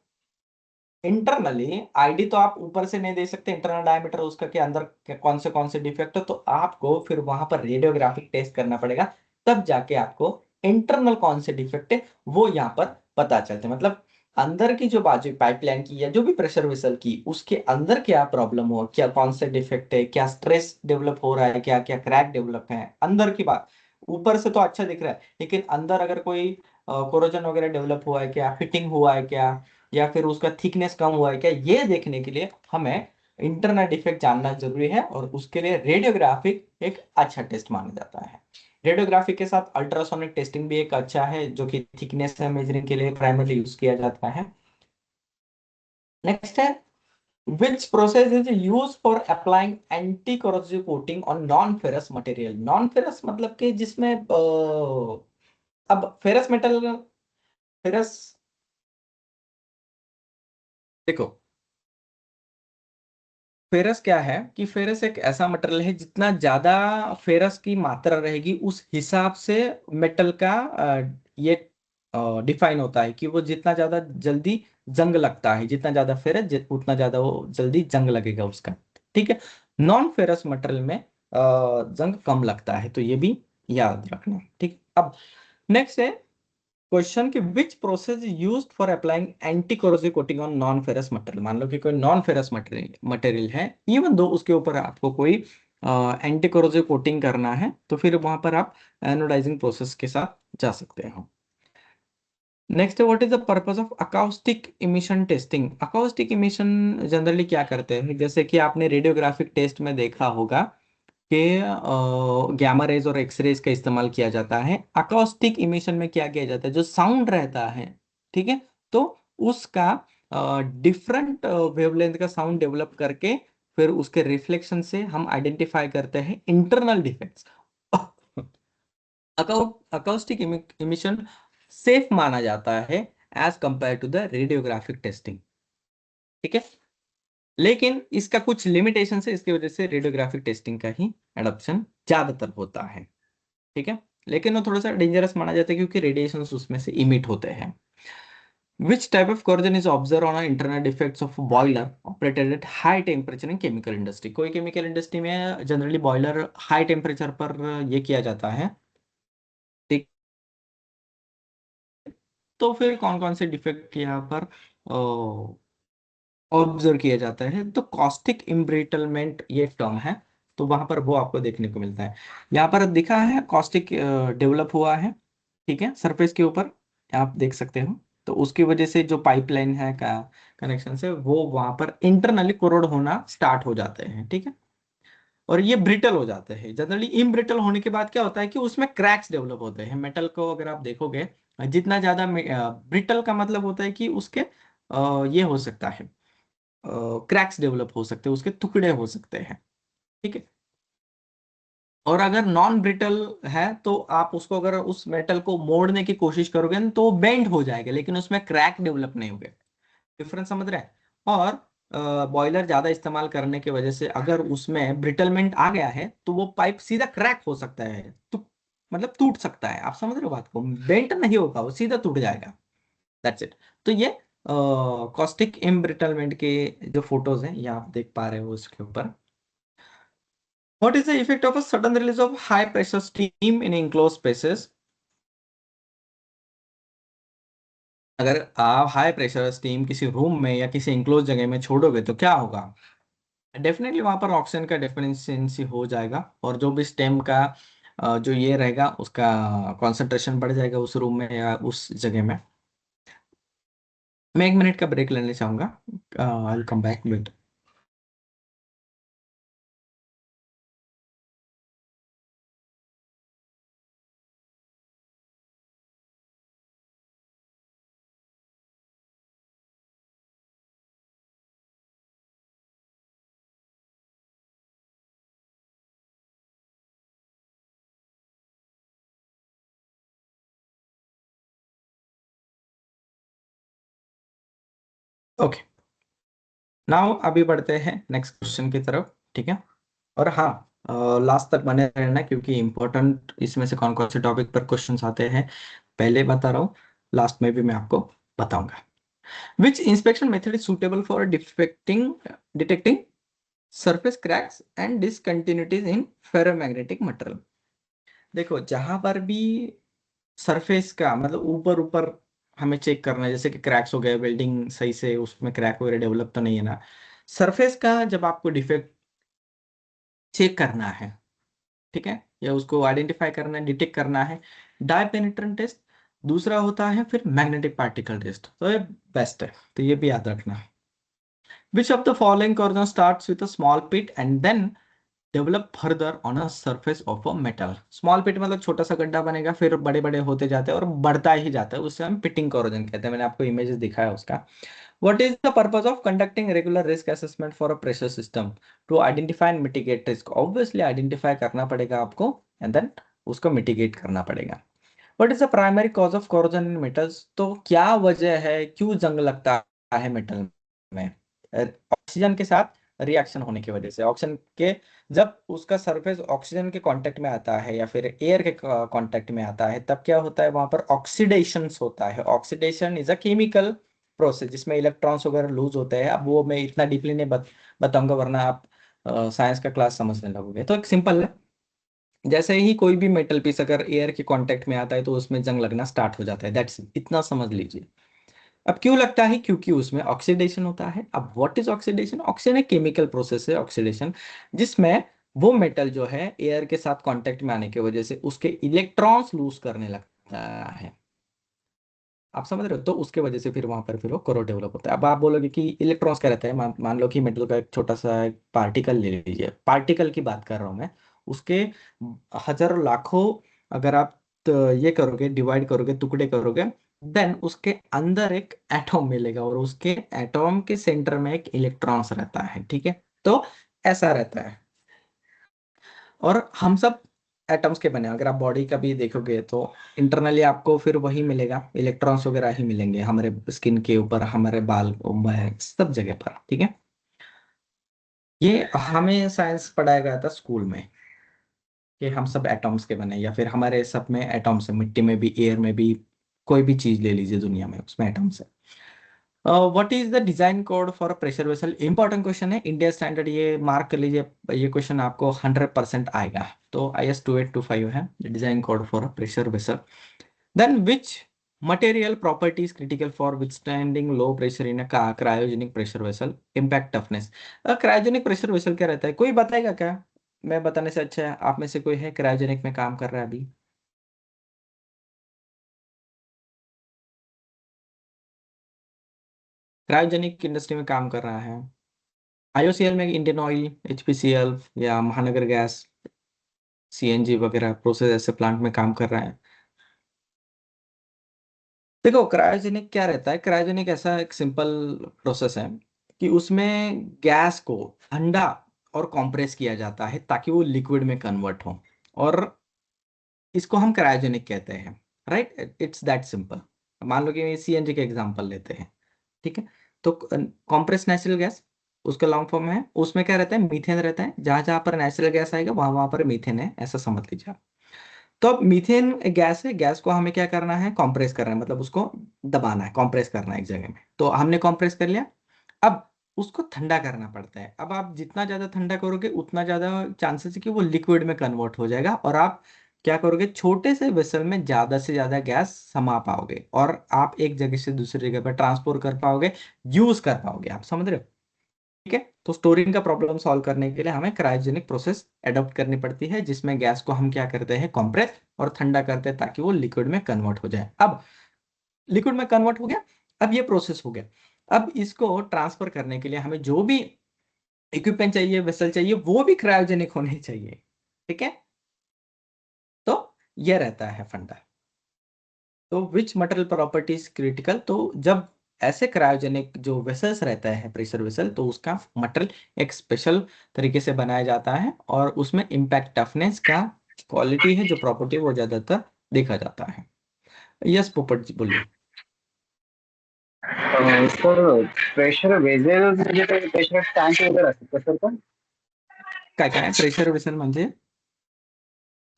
इंटरनली आईडी तो आप ऊपर से नहीं दे सकते, इंटरनल डायमीटर उसका के अंदर कौन से डिफेक्ट है, तो आपको फिर वहां पर रेडियोग्राफिक टेस्ट करना पड़ेगा, तब जाके आपको इंटरनल कौन से डिफेक्ट है वो यहाँ पर पता चलते हैं। मतलब अंदर की जो बाजू पाइपलाइन की या जो भी प्रेशर वेसल की, उसके अंदर क्या प्रॉब्लम हो, क्या कौन से डिफेक्ट है, क्या स्ट्रेस डेवलप हो रहा है, क्या क्या क्रैक डेवलप है, अंदर की बात। ऊपर से तो अच्छा दिख रहा है, लेकिन अंदर अगर कोई कोरोजन वगैरह डेवलप हुआ है क्या, फिटिंग हुआ है क्या, या फिर उसका थिकनेस कम हुआ है क्या, ये देखने के लिए हमें इंटरनल डिफेक्ट जानना जरूरी है और उसके लिए रेडियोग्राफिक एक अच्छा टेस्ट माना जाता है। रेडियोग्राफी के साथ अल्ट्रासोनिक टेस्टिंग भी एक अच्छा है, जो कि थिकनेस मेजरिंग के लिए प्राइमरली यूज किया जाता है। नेक्स्ट है, which process is used for applying anti corrosive coating on non ferrous material? Non ferrous मतलब कि जिसमें अब फेरस मेटल, फेरस, देखो फेरस क्या है कि फेरस एक ऐसा मटेरियल है, जितना ज्यादा फेरस की मात्रा रहेगी उस हिसाब से मेटल का ये डिफाइन होता है कि वो जितना ज्यादा जल्दी जंग लगता है, जितना ज्यादा फेरस उतना ज्यादा वो जल्दी जंग लगेगा उसका। ठीक है, नॉन फेरस मटेरियल में जंग कम लगता है, तो ये भी याद रखना। ठीक, अब नेक्स्ट है क्वेश्चन कि which process used for applying anti corrosive coating on non ferrous material. मान लो कि कोई नॉन फेरस मटेरियल मटेरियल है, इवन दो उसके ऊपर आपको कोई एंटी कोरोसिव कोटिंग करना है, तो फिर वहां पर आप एनोडाइजिंग प्रोसेस के साथ जा सकते हो। नेक्स्ट है, what is the purpose of acoustic emission testing. Acoustic emission generally क्या करते हैं, जैसे कि आपने रेडियोग्राफिक टेस्ट में देखा होगा कि गैमा रेज और एक्सरेज का इस्तेमाल किया जाता है। अकॉस्टिक इमिशन में क्या किया जाता है, जो साउंड रहता है, ठीक है, तो उसका डिफरेंट वेवलेंथ का साउंड डेवलप करके फिर उसके रिफ्लेक्शन से हम आइडेंटिफाई करते हैं internal defects. Acoustic emission safe माना जाता है as compare to the radiographic testing. ठीक है, लेकिन इसका कुछ लिमिटेशन है, इसकी वजह से रेडियोग्राफिक टेस्टिंग का ही एडॉप्शन ज्यादातर होता है। ठीक है, लेकिन वो थोड़ा सा डेंजरस माना जाता है क्योंकि रेडिएशन उसमें से इमिट होते हैं। Which type of corrosion is observed on internal defects of boiler operated at high temperature in chemical industry? कोई केमिकल इंडस्ट्री में जनरली बॉयलर हाई टेम्परेचर पर ये किया जाता है। ठीक, तो फिर कौन कौन से डिफेक्ट यहाँ पर ऑब्जर्व किया जाता है, तो कॉस्टिक इम्ब्रिटलमेंट ये टर्म है, तो वहां पर वो आपको देखने को मिलता है। यहाँ पर दिखा है कॉस्टिक डेवलप हुआ है, ठीक है, सरफेस के ऊपर आप देख सकते हो। तो उसकी वजह से जो पाइपलाइन है का कनेक्शन से वो वहां पर इंटरनली कोरोड होना स्टार्ट हो जाते हैं। ठीक है, और ये ब्रिटल हो जाते हैं। जनरली इम्ब्रिटल होने के बाद क्या होता है कि उसमें क्रैक्स डेवलप होते हैं। मेटल को अगर आप देखोगे, जितना ज्यादा ब्रिटल का मतलब होता है कि उसके ये हो सकता है, क्रैक्स डेवलप हो सकते हैं, उसके टुकड़े हो सकते हैं। ठीक है, और अगर नॉन ब्रिटल है तो आप उसको अगर उस मेटल को मोड़ने की कोशिश करोगे ना, तो बेंड हो जाएगा, लेकिन उसमें क्रैक डेवलप नहीं होगा। डिफरेंस समझ रहे हैं? और बॉयलर ज्यादा इस्तेमाल करने की वजह से अगर उसमें ब्रिटलमेंट आ गया है तो वो पाइप सीधा क्रैक हो सकता है, तो मतलब टूट सकता है। आप समझ रहे हो बात को, बेंट नहीं होगा, वो सीधा टूट जाएगा। That's it. तो ये कॉस्टिक इम्ब्रिटलमेंट के जो फोटोज हैं ये आप देख पा रहे हो उसके ऊपर। What is the effect of a sudden release of high pressure steam in enclosed spaces? अगर आप हाई प्रेशर स्टीम किसी रूम में या किसी इंक्लोज जगह में छोड़ोगे तो क्या होगा? डेफिनेटली वहां पर ऑक्सीजन का डेफिशिएंसी हो जाएगा, और जो भी स्टेम का जो ये रहेगा उसका कॉन्सेंट्रेशन बढ़ जाएगा उस रूम में या उस जगह में। मैं 1 मिनट का ब्रेक लेने चाहूंगा। I will come back with. Okay, now अभी बढ़ते हैं नेक्स्ट क्वेश्चन की तरफ। ठीक है, और हाँ, लास्ट तक बने रहना क्योंकि इंपॉर्टेंट इसमें से कौन कौन से टॉपिक पर क्वेश्चंस आते हैं पहले बता रहा हूँ, लास्ट में भी मैं आपको बताऊंगा। Which inspection method is suitable for detecting surface cracks and discontinuities in ferromagnetic material. देखो, जहां पर भी सरफेस का मतलब ऊपर ऊपर हमें चेक करना है, जैसे कि क्रैक्स हो गए, वेल्डिंग सही से उसमें क्रैक वगैरह डेवलप तो नहीं है ना, सरफेस का जब आपको डिफेक्ट चेक करना है, ठीक है, या उसको आइडेंटिफाई करना है, डिटेक्ट करना है, डाई पेनिट्रेंट टेस्ट। दूसरा होता है फिर मैग्नेटिक पार्टिकल टेस्ट, तो ये बेस्ट है, तो ये भी याद रखना। Which of the following corrosion starts with a small pit and then develop further on a surface of a metal? Small pit मतलब छोटा सा गड्ढा बनेगा, फिर बड़े बड़े होते जाते हैं और बढ़ता ही जाता है, उससे हम पिटिंग कोरोजन कहते हैं। मैंने आपको इमेजेस दिखाया उसका। What is the purpose of conducting regular risk assessment for a pressure system? To identify and mitigate risk. Obviously identify करना पड़ेगा आपको and then उसको mitigate करना पड़ेगा। What is the primary cause of corrosion in metals? तो क्या वजह है, क्यों जंग लगता है मेटल में? ऑक्सीजन के साथ रिएक्शन होने की वजह से, ऑक्सीजन के जब उसका सरफेस ऑक्सीजन के कांटेक्ट में आता है या फिर एयर के कांटेक्ट में आता है, तब क्या होता है, वहां पर ऑक्सीडेशन होता है। Oxidation is a chemical process जिसमें इलेक्ट्रॉन्स वगैरह लूज होते हैं। अब वो मैं इतना डीपली नहीं बताऊंगा, वरना आप साइंस का क्लास समझने लगोगे। तो एक सिंपल है, जैसे ही कोई भी मेटल पीस अगर एयर के कांटेक्ट में आता है तो उसमें जंग लगना स्टार्ट हो जाता है। दैट्स इतना समझ लीजिए। अब क्यों लगता है, क्योंकि उसमें ऑक्सीडेशन होता है। अब व्हाट इज ऑक्सीडेशन? ऑक्सीजन एक केमिकल प्रोसेस है ऑक्सीडेशन, जिसमें वो मेटल जो है एयर के साथ कांटेक्ट में आने की वजह से उसके इलेक्ट्रॉन्स लूज करने लगता है। आप समझ रहे हो? तो उसके वजह से फिर वहां पर फिर वो कोरो डेवलप होता है। अब आप बोलोगे कि इलेक्ट्रॉन्स क्या रहता है, मान लो कि मेटल का एक छोटा सा पार्टिकल ले लीजिए, पार्टिकल की बात कर रहा हूं मैं। उसके हजारों लाखों अगर आप ये करोगे, डिवाइड करोगे, टुकड़े करोगे, देन उसके अंदर एक एटॉम मिलेगा और उसके एटॉम के सेंटर में एक इलेक्ट्रॉन्स रहता है। ठीक है, तो ऐसा रहता है। और हम सब एटम्स के बने हैं। अगर आप बॉडी का भी देखोगे तो इंटरनली आपको फिर वही मिलेगा, इलेक्ट्रॉन्स वगैरह ही मिलेंगे हमारे स्किन के ऊपर, हमारे बाल में, सब जगह पर। ठीक है, ये हमें साइंस पढ़ाया गया था स्कूल में कि हम सब एटम्स के बने, या फिर हमारे सब में एटम्स है, मिट्टी में भी, एयर में भी, कोई भी चीज ले लीजिए दुनिया में, उसमें एटम्स है। What is the design code for a pressure vessel? Important question है, इंडिया स्टैंडर्ड, ये मार्क कर लीजिए, ये क्वेश्चन आपको 100% आएगा। तो IS 2825 है design code for a pressure vessel. Then which material property is critical for withstanding low pressure in a cryogenic pressure vessel? Impact toughness. Cryogenic pressure vessel क्या रहता है, कोई बताएगा क्या? मैं बताने से अच्छा है आप में से कोई है क्रायोजेनिक में काम कर रहा है अभी? क्रायोजेनिक इंडस्ट्री में काम कर रहा है, IOCL में, इंडियन ऑयल, HPCL या महानगर गैस, CNG वगैरह प्रोसेस ऐसे प्लांट में काम कर रहा है। देखो क्रायोजेनिक क्या रहता है, क्रायोजेनिक ऐसा एक सिंपल प्रोसेस है कि उसमें गैस को ठंडा और कंप्रेस किया जाता है ताकि वो लिक्विड में कन्वर्ट हो, और इसको हम क्रायोजेनिक कहते हैं। Right, it's that simple. मान लो कि CNG के एग्जांपल लेते हैं। ठीक है, तो कॉम्प्रेस नेचुरल गैस उसका लॉन्ग फॉर्म है, उसमें क्या रहता है, मीथेन रहता है। जहां जहां पर नेचुरल गैस आएगा वहां वहां पर मीथेन है, ऐसा समझ लीजिए आप। तो अब मीथेन गैस है, गैस को हमें क्या करना है, कॉम्प्रेस करना है, मतलब उसको दबाना है, कॉम्प्रेस करना है एक जगह में। तो हमने कॉम्प्रेस कर लिया। अब उसको ठंडा करना पड़ता है। अब आप जितना ज्यादा ठंडा करोगे उतना ज्यादा चांसेस है कि वो लिक्विड में कन्वर्ट हो जाएगा, और आप क्या करोगे, छोटे से वेसल में ज्यादा से ज्यादा गैस समा पाओगे और आप एक जगह से दूसरी जगह पर ट्रांसपोर्ट कर पाओगे, यूज कर पाओगे। आप समझ रहे हो? ठीक है, तो स्टोरिंग का प्रॉब्लम सॉल्व करने के लिए हमें क्रायोजेनिक प्रोसेस अडॉप्ट करनी पड़ती है, जिसमें गैस को हम क्या करते हैं, कंप्रेस और ठंडा करते हैं ताकि वो लिक्विड में कन्वर्ट हो जाए। अब लिक्विड में कन्वर्ट हो गया, अब ये प्रोसेस हो गया। अब इसको ट्रांसफर करने के लिए हमें जो भी इक्विपमेंट चाहिए, वेसल चाहिए, वो भी क्रायोजेनिक होने चाहिए। ठीक है, तो ये रहता है फंडा। तो विच मटेरियल प्रॉपर्टीज क्रिटिकल? तो जब ऐसे क्रायोजेनिक जो वेसल्स रहता है, प्रेशर वेसल, तो उसका मटेरियल एक स्पेशल तरीके से बनाया जाता है और उसमें इम्पैक्ट टफनेस का क्वालिटी है जो प्रॉपर्टी, वो ज्यादातर देखा जाता है। यस पोपट जी बोलिए। सर प्रेशर वेझेल म्हणजे ते प्रेशर टँक वगैरे असतात का सर? पण काय काय प्रेशर वेसल म्हणजे?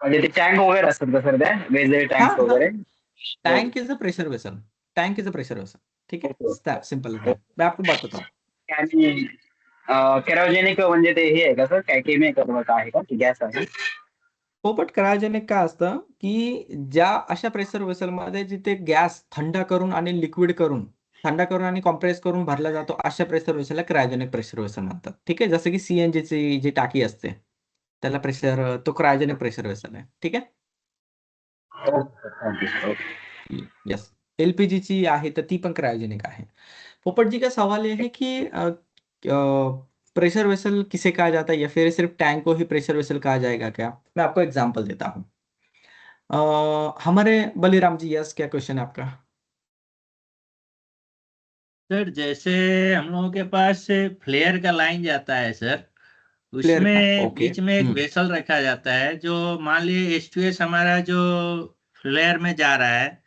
म्हणजे ते टँक वगैरे असतात का सर, त्या वेझेल हाँ टँक्स हाँ, वगैरे? Tank is a pressure vessel, tank is a pressure vessel. ठीक है, सिंपल है। मैं आपको बात बताऊं, आणि कॅरोजेनिक म्हणजे ते हे आहे का सर, काय केमिकल आहे का, की गॅस आहे? पोपट क्रायोजेनिक काय असतं की ज्या अशा प्रेशर वेसलमध्ये जिथे गॅस थंड करून आणि लिक्विड करून, थंड करून आणि कॉम्प्रेस करून भरला जातो, अशा प्रेशर वेसलला क्रायोजेनिक प्रेशर वेसल म्हणतात। ठीक आहे, जसं की CNG ची जी टाकी असते त्याला प्रेशर, तो क्रायोजेनिक प्रेशर वेसल आहे। ठीक आहे, okay, thank you sir. Yes. LPG ची आहे तर ती पण क्रायोजेनिक आहे। पोपट जी का सवाल ये है कि प्रेशर वेसल किसे कहा जाता है, या फिर सिर्फ टैंक को ही प्रेशर वेसल कहा जाएगा क्या? मैं आपको एग्जांपल देता हूँ। हमारे बलिराम जी, यस, क्या क्वेश्चन है आपका? सर जैसे हम लोगों के पास फ्लेयर का लाइन जाता है सर, प्लेयर का, उसमें ओके। बीच में एक वेसल रखा जाता है, जो मान लिए H2S हमारा जो फ्लेयर में जा रहा है,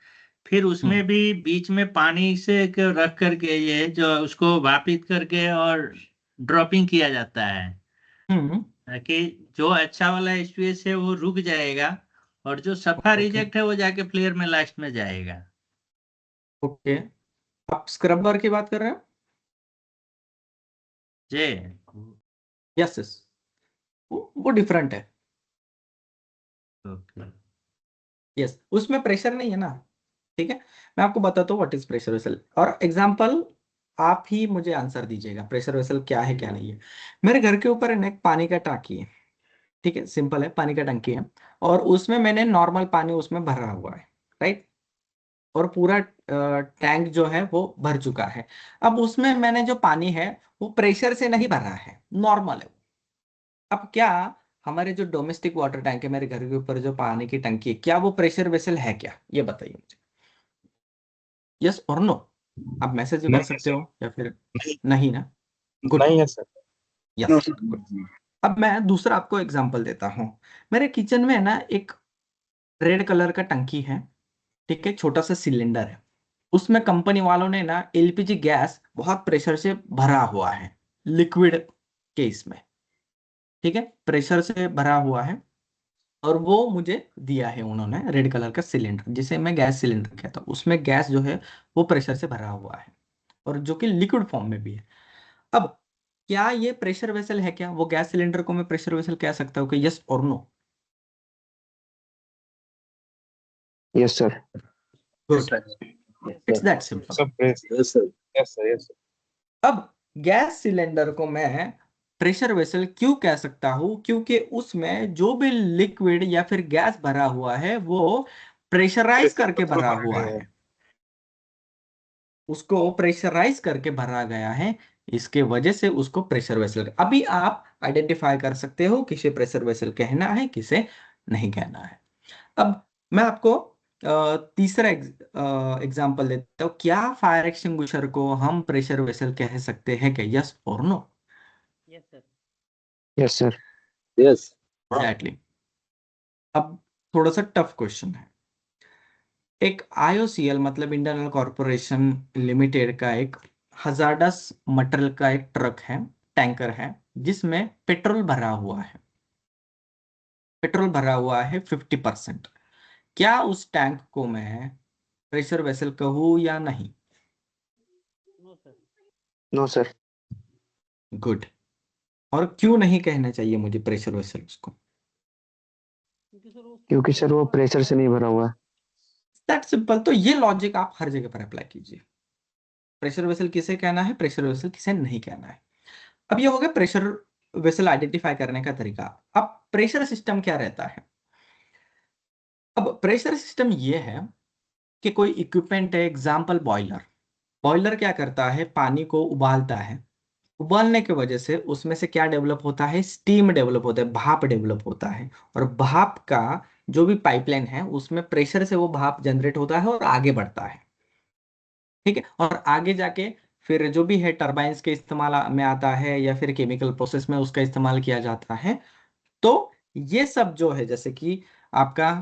फिर उसमें भी बीच में पानी से रख करके ये जो उसको वापित करके और ड्रॉपिंग किया जाता है, हम्म। ताकि जो अच्छा वाला H2S है वो रुक जाएगा और जो सफा ओके। रिजेक्ट है वो जाके फ्लेयर में लास्ट में जाएगा। ओके, आप स्क्रबर की बात कर रहे हो? जे यस यस, वो डिफरेंट है। ओके। यस, उसमें प्रेशर नहीं है ना। ठीक है, मैं आपको बताता हूँ व्हाट इज प्रेशर वेसल, और एग्जांपल आप ही मुझे आंसर दीजिएगा प्रेशर वेसल क्या है क्या नहीं है। मेरे घर के ऊपर है ना एक पानी का टांकी है, ठीक है, सिंपल है, पानी का टंकी है, और उसमें मैंने नॉर्मल पानी उसमें भरा हुआ है, राइट, और पूरा टैंक जो है वो भर चुका है। अब उसमें मैंने जो पानी है वो प्रेशर से नहीं भर रहा है, नॉर्मल है। अब क्या हमारे जो डोमेस्टिक वाटर टैंक है, मेरे घर के ऊपर जो पानी की टंकी है, क्या वो प्रेशर वेसल है क्या, ये बताइए मुझे, यस और नो। आप मैसेज भी कर नहीं सकते हो या फिर नहीं नहीं ना। गुड, नहीं है sir. No yes, sir. Good. अब मैं दूसरा आपको एग्जांपल देता हूँ। मेरे किचन में है ना एक रेड कलर का टंकी है, ठीक है, छोटा सा सिलेंडर है। उसमें कंपनी वालों ने ना एलपीजी गैस बहुत प्रेशर से भरा हुआ है, लिक्विड केस में, ठीक है, प्रेशर से भरा हुआ है, और वो मुझे दिया है उन्होंने, रेड कलर का सिलेंडर जिसे मैं गैस सिलेंडर कहता हूँ। उसमें गैस जो है वो प्रेशर से भरा हुआ है, और जो कि लिक्विड फॉर्म में भी है। अब क्या ये प्रेशर वेसल है क्या? वो गैस सिलेंडर को मैं प्रेशर वेसल कह सकता हूँ कि यस और no? Yes sir. Good, it's that simple. सब press. Yes sir. Yes sir, yes अब गैस सिलेंडर को मैं प्रेशर वेसल क्यों कह सकता हूं? क्योंकि उसमें जो भी लिक्विड या फिर गैस भरा हुआ है वो प्रेशराइज सर। करके भरा हुआ है, उसको प्रेशराइज करके भरा गया है, इसके वजह से उसको प्रेशर वेसल। अभी आप आइडेंटिफाई कर सकते हो किसे प्रेशर वेसल कहना है, किसे नहीं कहना है। अब मैं आपको तीसरा एग्जांपल देता हूँ। क्या फायर एक्सटिंग्विशर को हम प्रेशर वेसल कह सकते हैं क्या, यस और no? Yes sir. Yes sir. Yes. Exactly. अब थोड़ा सा टफ क्वेश्चन है। एक आईओसीएल मतलब इंडियन ऑयल कॉर्पोरेशन लिमिटेड का एक हजार्डस मटेरियल का एक ट्रक है, टैंकर है, जिसमें पेट्रोल भरा हुआ है, पेट्रोल भरा हुआ है 50%। क्या उस टैंक को मैं प्रेशर वेसल कहूँ या नहीं? No sir. No sir. Good. और क्यों नहीं कहना चाहिए मुझे प्रेशर वेसल उसको? क्योंकि सर वो प्रेशर से नहीं भरा हुआ है। That simple. तो ये लॉजिक आप हर जगह पर अप्लाई कीजिए। प्रेशर वेसल किसे कहना है, प्रेशर वेसल किसे नहीं कहना है। अब ये हो गया प्रेशर वेसल आइडेंटिफाई करने का तरीका। अब प्रेशर सिस्टम क्या रहता है? अब प्रेशर सिस्टम ये है कि कोई इक्विपमेंट है, एग्जांपल बॉयलर। बॉयलर क्या करता है, पानी को उबालता है, उबालने की वजह से उसमें से क्या डेवलप होता है, स्टीम डेवलप होता है, भाप डेवलप होता है, और भाप का जो भी पाइपलाइन है उसमें प्रेशर से वो भाप जनरेट होता है और आगे बढ़ता है, ठीक है, और आगे जाके फिर जो भी है टरबाइंस के इस्तेमाल में आता है, या फिर केमिकल प्रोसेस में उसका इस्तेमाल किया जाता है। तो ये सब जो है, जैसे कि आपका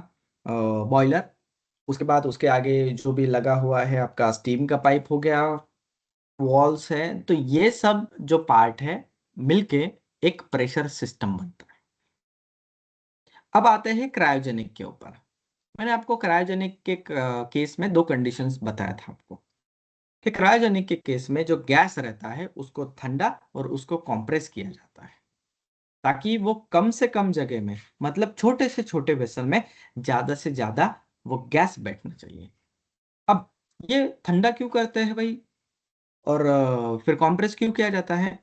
बॉयलर, उसके बाद उसके आगे जो भी लगा हुआ है आपका स्टीम का पाइप हो गया, वॉल्स है, तो ये सब जो पार्ट है मिलके एक प्रेशर सिस्टम बनता है। अब आते हैं क्रायोजेनिक के ऊपर। मैंने आपको क्रायोजेनिक के केस में दो कंडीशंस बताया था आपको, कि क्रायोजेनिक के केस में जो गैस रहता है उसको ठंडा और उसको कंप्रेस किया जाता है, ताकि वो कम से कम जगह में, मतलब छोटे से छोटे वेसल में ज्यादा से ज्यादा वो गैस बैठना चाहिए। अब ये ठंडा क्यों करते हैं भाई, और फिर कंप्रेस क्यों किया जाता है?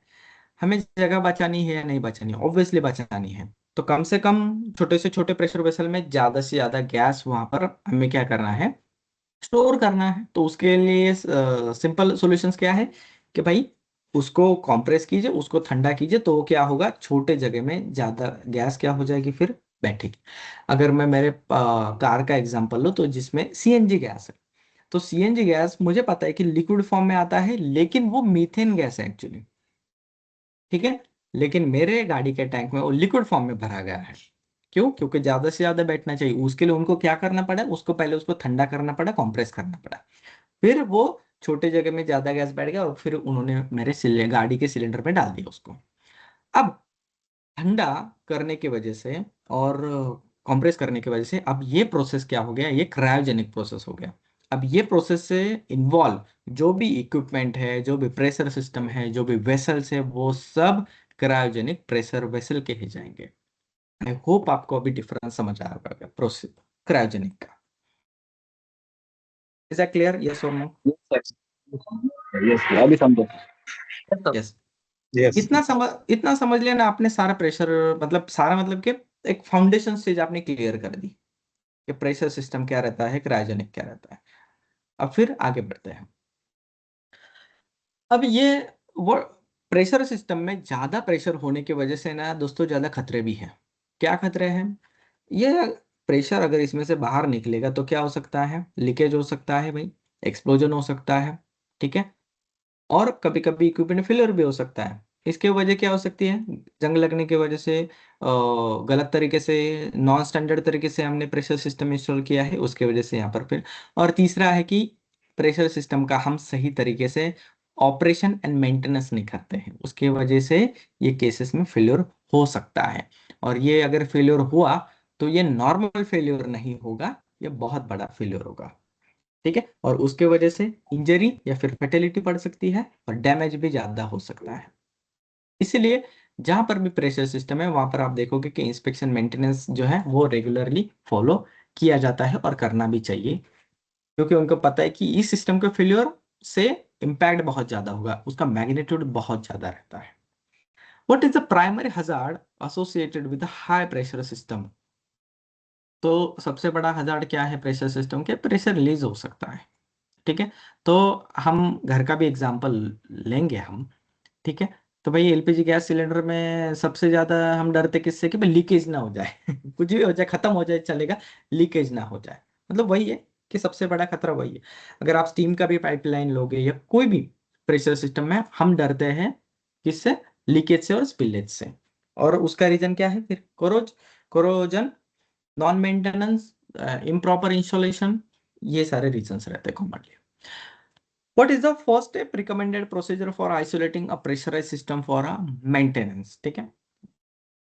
हमें जगह बचानी है या नहीं बचानी? ऑब्वियसली बचानी है। तो कम से कम छोटे से छोटे प्रेशर वेसल में ज्यादा से ज्यादा गैस वहां पर हमें क्या करना है, स्टोर करना है। तो उसके लिए सिंपल सॉल्यूशंस क्या है कि भाई उसको कॉम्प्रेस कीजिए, उसको ठंडा कीजिए, तो वो क्या होगा, छोटे जगह में ज्यादा गैस क्या हो जाएगी, फिर बैठेगी। अगर मैं मेरे कार का एग्जांपल लूँ, तो जिसमें सीएनजी गैस है, तो सीएनजी गैस मुझे पता है कि लिक्विड फॉर्म में आता है, लेकिन वो मीथेन गैस है एक्चुअली, ठीक है। लेकिन मेरे गाड़ी के टैंक में वो लिक्विड फॉर्म में भरा गया है। क्यों? क्योंकि ज्यादा से ज्यादा बैठना चाहिए, उसके लिए उनको क्या करना पड़ा, उसको पहले उसको ठंडा करना पड़ा, कंप्रेस करना पड़ा, फिर वो छोटे जगह में ज्यादा गैस बैठ गया, और फिर उन्होंने मेरे गाड़ी के सिलेंडर में डाल दिया उसको। अब ठंडा करने की वजह से और कंप्रेस करने की वजह से अब ये प्रोसेस क्या हो गया, ये क्रायोजेनिक प्रोसेस हो गया। अब ये प्रोसेस से इन्वॉल्व जो भी इक्विपमेंट है, जो भी प्रेशर सिस्टम है, जो भी वेसल्स है, वो सब क्रायोजेनिक प्रेशर वेसल के ही जाएंगे। आई होप आपको अभी डिफरेंस समझ आ रहा होगा प्रोसेस क्रायोजेनिक का। इज दैट क्लियर, यस और नो? यस अभी समझो। यस। यस। इतना समझ लिया ना आपने, सारा प्रेशर, मतलब सारा मतलब कि एक फाउंडेशन स्टेज आपने क्लियर कर दी कि प्रेशर सिस्टम क्या रहता है, क्रायोजेनिक क्या रहता है। अब फिर आगे बढ़ते हैं। अब ये वो प्रेशर सिस्टम में ज्यादा प्रेशर होने की वजह से ना दोस्तों, ज्यादा खतरे भी हैं। क्या खतरे हैं? ये प्रेशर अगर इसमें से बाहर निकलेगा तो क्या हो सकता है, लीकेज हो सकता है भाई, एक्सप्लोजन हो सकता है, ठीक है। और कभी कभी इक्विपमेंट फेलियर भी हो सकता है। इसके वजह क्या हो सकती है, जंग लगने की वजह से, गलत तरीके से, नॉन स्टैंडर्ड तरीके से हमने प्रेशर सिस्टम इंस्टॉल किया है, उसके वजह से यहाँ पर फिर। और तीसरा है कि प्रेशर सिस्टम का हम सही तरीके से ऑपरेशन एंड मेंटेनेंस नहीं करते हैं, उसके वजह से ये केसेस में फेलियर हो सकता है। और ये अगर फेलियर हुआ तो ये नॉर्मल फेलियर नहीं होगा, ये बहुत बड़ा फेलियर होगा, ठीक है। और उसके वजह से इंजरी या फिर फेटेलिटी बढ़ सकती है, और डैमेज भी ज्यादा हो सकता है। इसलिए जहां पर भी प्रेशर सिस्टम है, वहां पर आप देखोगे कि इंस्पेक्शन मेंटेनेंस जो है वो रेगुलरली फॉलो किया जाता है, और करना भी चाहिए, क्योंकि उनको पता है कि इस सिस्टम के फेल्योर से इम्पैक्ट बहुत ज्यादा होगा, उसका मैग्नीट्यूड बहुत ज्यादा रहता है। What is the primary hazard associated with high pressure system? तो सबसे बड़ा हजार्ड क्या है प्रेशर सिस्टम के? प्रेशर रिलीज हो सकता है, ठीक है। तो हम घर का भी एग्जांपल लेंगे हम, ठीक है। तो भाई एलपीजी गैस सिलेंडर में सबसे ज्यादा हम डरते किससे, कि भाई लीकेज ना हो जाए कुछ भी हो जाए, खत्म हो जाए चलेगा, लीकेज ना हो जाए, मतलब वही है कि सबसे बड़ा खतरा वही है। अगर आप स्टीम का भी पाइपलाइन लोगे या कोई भी प्रेशर सिस्टम में, हम डरते हैं किससे? लीकेज से और स्पिलेज से। और उसका रीजन क्या है फिर? Corrosion, non maintenance, improper installation, ये सारे रीजंस रहते हैं commonly. What is the first step recommended procedure for isolating a pressurized system for a maintenance? ठीक है।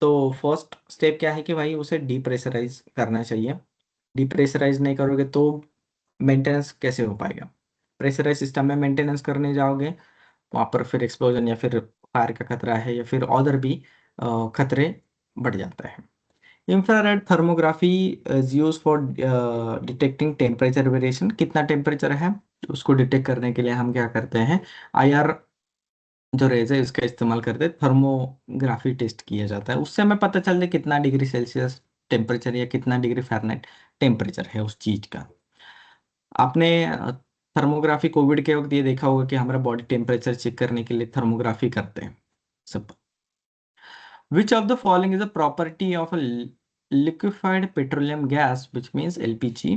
तो फर्स्ट स्टेप क्या है कि भाई उसे डीप्रेशराइज करना चाहिए। डीप्रेशराइज नहीं करोगे तो मेंटेनेंस कैसे हो पाएगा? प्रेशराइज सिस्टम में मेंटेनेंस करने जाओगे, वहां पर फिर एक्सप्लोजन या फिर फायर का खतरा है, या फिर अदर भी खतरे बढ़ जाता है। Infrared thermography is use for detecting temperature variation. कितना टेम्परेचर है उसको डिटेक्ट करने के लिए हम क्या करते हैं, आईआर जो रेज है इसका इस्तेमाल करते हैं, थर्मोग्राफी टेस्ट किया जाता है, उससे हमें पता चल जाए कितना डिग्री सेल्सियस टेम्परेचर या कितना डिग्री फ़ारेनहाइट टेम्परेचर है उस चीज का। आपने थर्मोग्राफी कोविड के वक्त ये देखा होगा कि हमारा बॉडी टेम्परेचर चेक करने के लिए थर्मोग्राफी करते हैं सब। Which of the following is a property of a liquefied petroleum gas, which means LPG?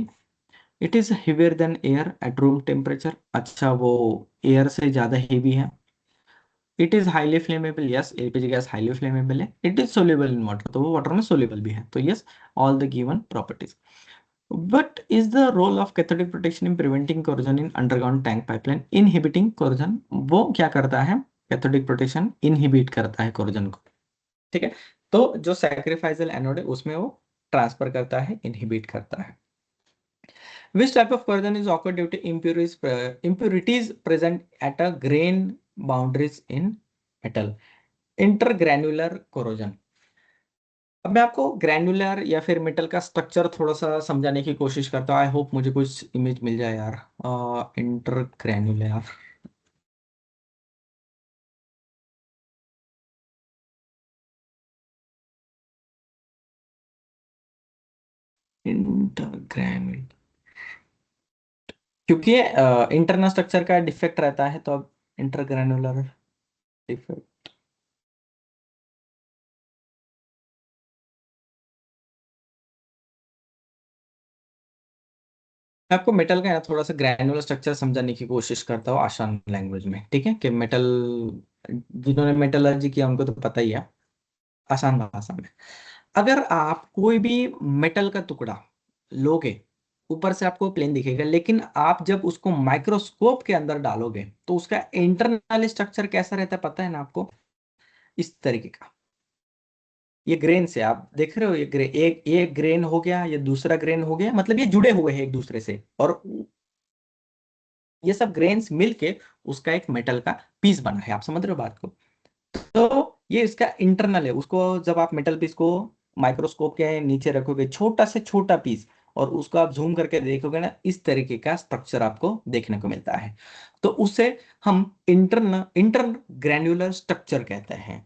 It is heavier than air at room temperature. अच्छा, वो एयर से ज्यादा हेवी है। It is highly flammable. Yes, LPG gas highly flammable है। It is soluble in water. तो वो water में soluble भी है। तो yes, all the given properties. What is the role of cathodic protection in preventing corrosion in underground tank pipeline? Inhibiting corrosion. वो क्या करता है? कैथोडिक प्रोटेक्शन इनहिबिट करता है कोरोजन को, ठीक है। तो जो सैक्रिफाइसल एनोड है उसमें वो ट्रांसफर करता है, इनहिबिट करता है। Which type of corrosion is occurred due to impurities present at a grain boundaries in metal? Intergranular corrosion। अब मैं आपको ग्रैन्युलर या फिर मेटल का स्ट्रक्चर थोड़ा सा समझाने की कोशिश करता हूँ। आई होप मुझे कुछ इमेज मिल जाए यार। इंटरग्रैन्युलर, इंटरग्रैन्युलर, क्योंकि इंटरनल स्ट्रक्चर का डिफेक्ट रहता है, तो अब इंटरग्रैनुलर डिफेक्ट। मैं आपको मेटल का ना थोड़ा सा ग्रैनुलर स्ट्रक्चर समझाने की कोशिश करता हूँ आसान लैंग्वेज में, ठीक है? कि मेटल, जिन्होंने मेटलर्जी किया उनको तो पता ही है। आसान भाषा में, अगर आप कोई भी मेटल का टुकड़ा लोगे, ऊपर से आपको प्लेन दिखेगा, लेकिन आप जब उसको माइक्रोस्कोप के अंदर डालोगे तो उसका इंटरनल स्ट्रक्चर कैसा रहता है पता है ना आपको? इस तरीके का। ये ग्रेन से आप देख रहे हो, ये एक ग्रेन हो गया, ये दूसरा ग्रेन हो गया, मतलब ये जुड़े हुए हैं एक दूसरे से, और ये सब ग्रेन्स मिलके उसका एक मेटल का पीस बना है। आप समझ रहे हो बात को? तो ये इसका इंटरनल है। उसको जब आप मेटल पीस को माइक्रोस्कोप के नीचे रखोगे, छोटा से छोटा पीस, और उसको आप जूम करके देखोगे ना, इस तरीके का स्ट्रक्चर आपको देखने को मिलता है। तो उसे हम इंटर ग्रैन्युलर स्ट्रक्चर कहते हैं।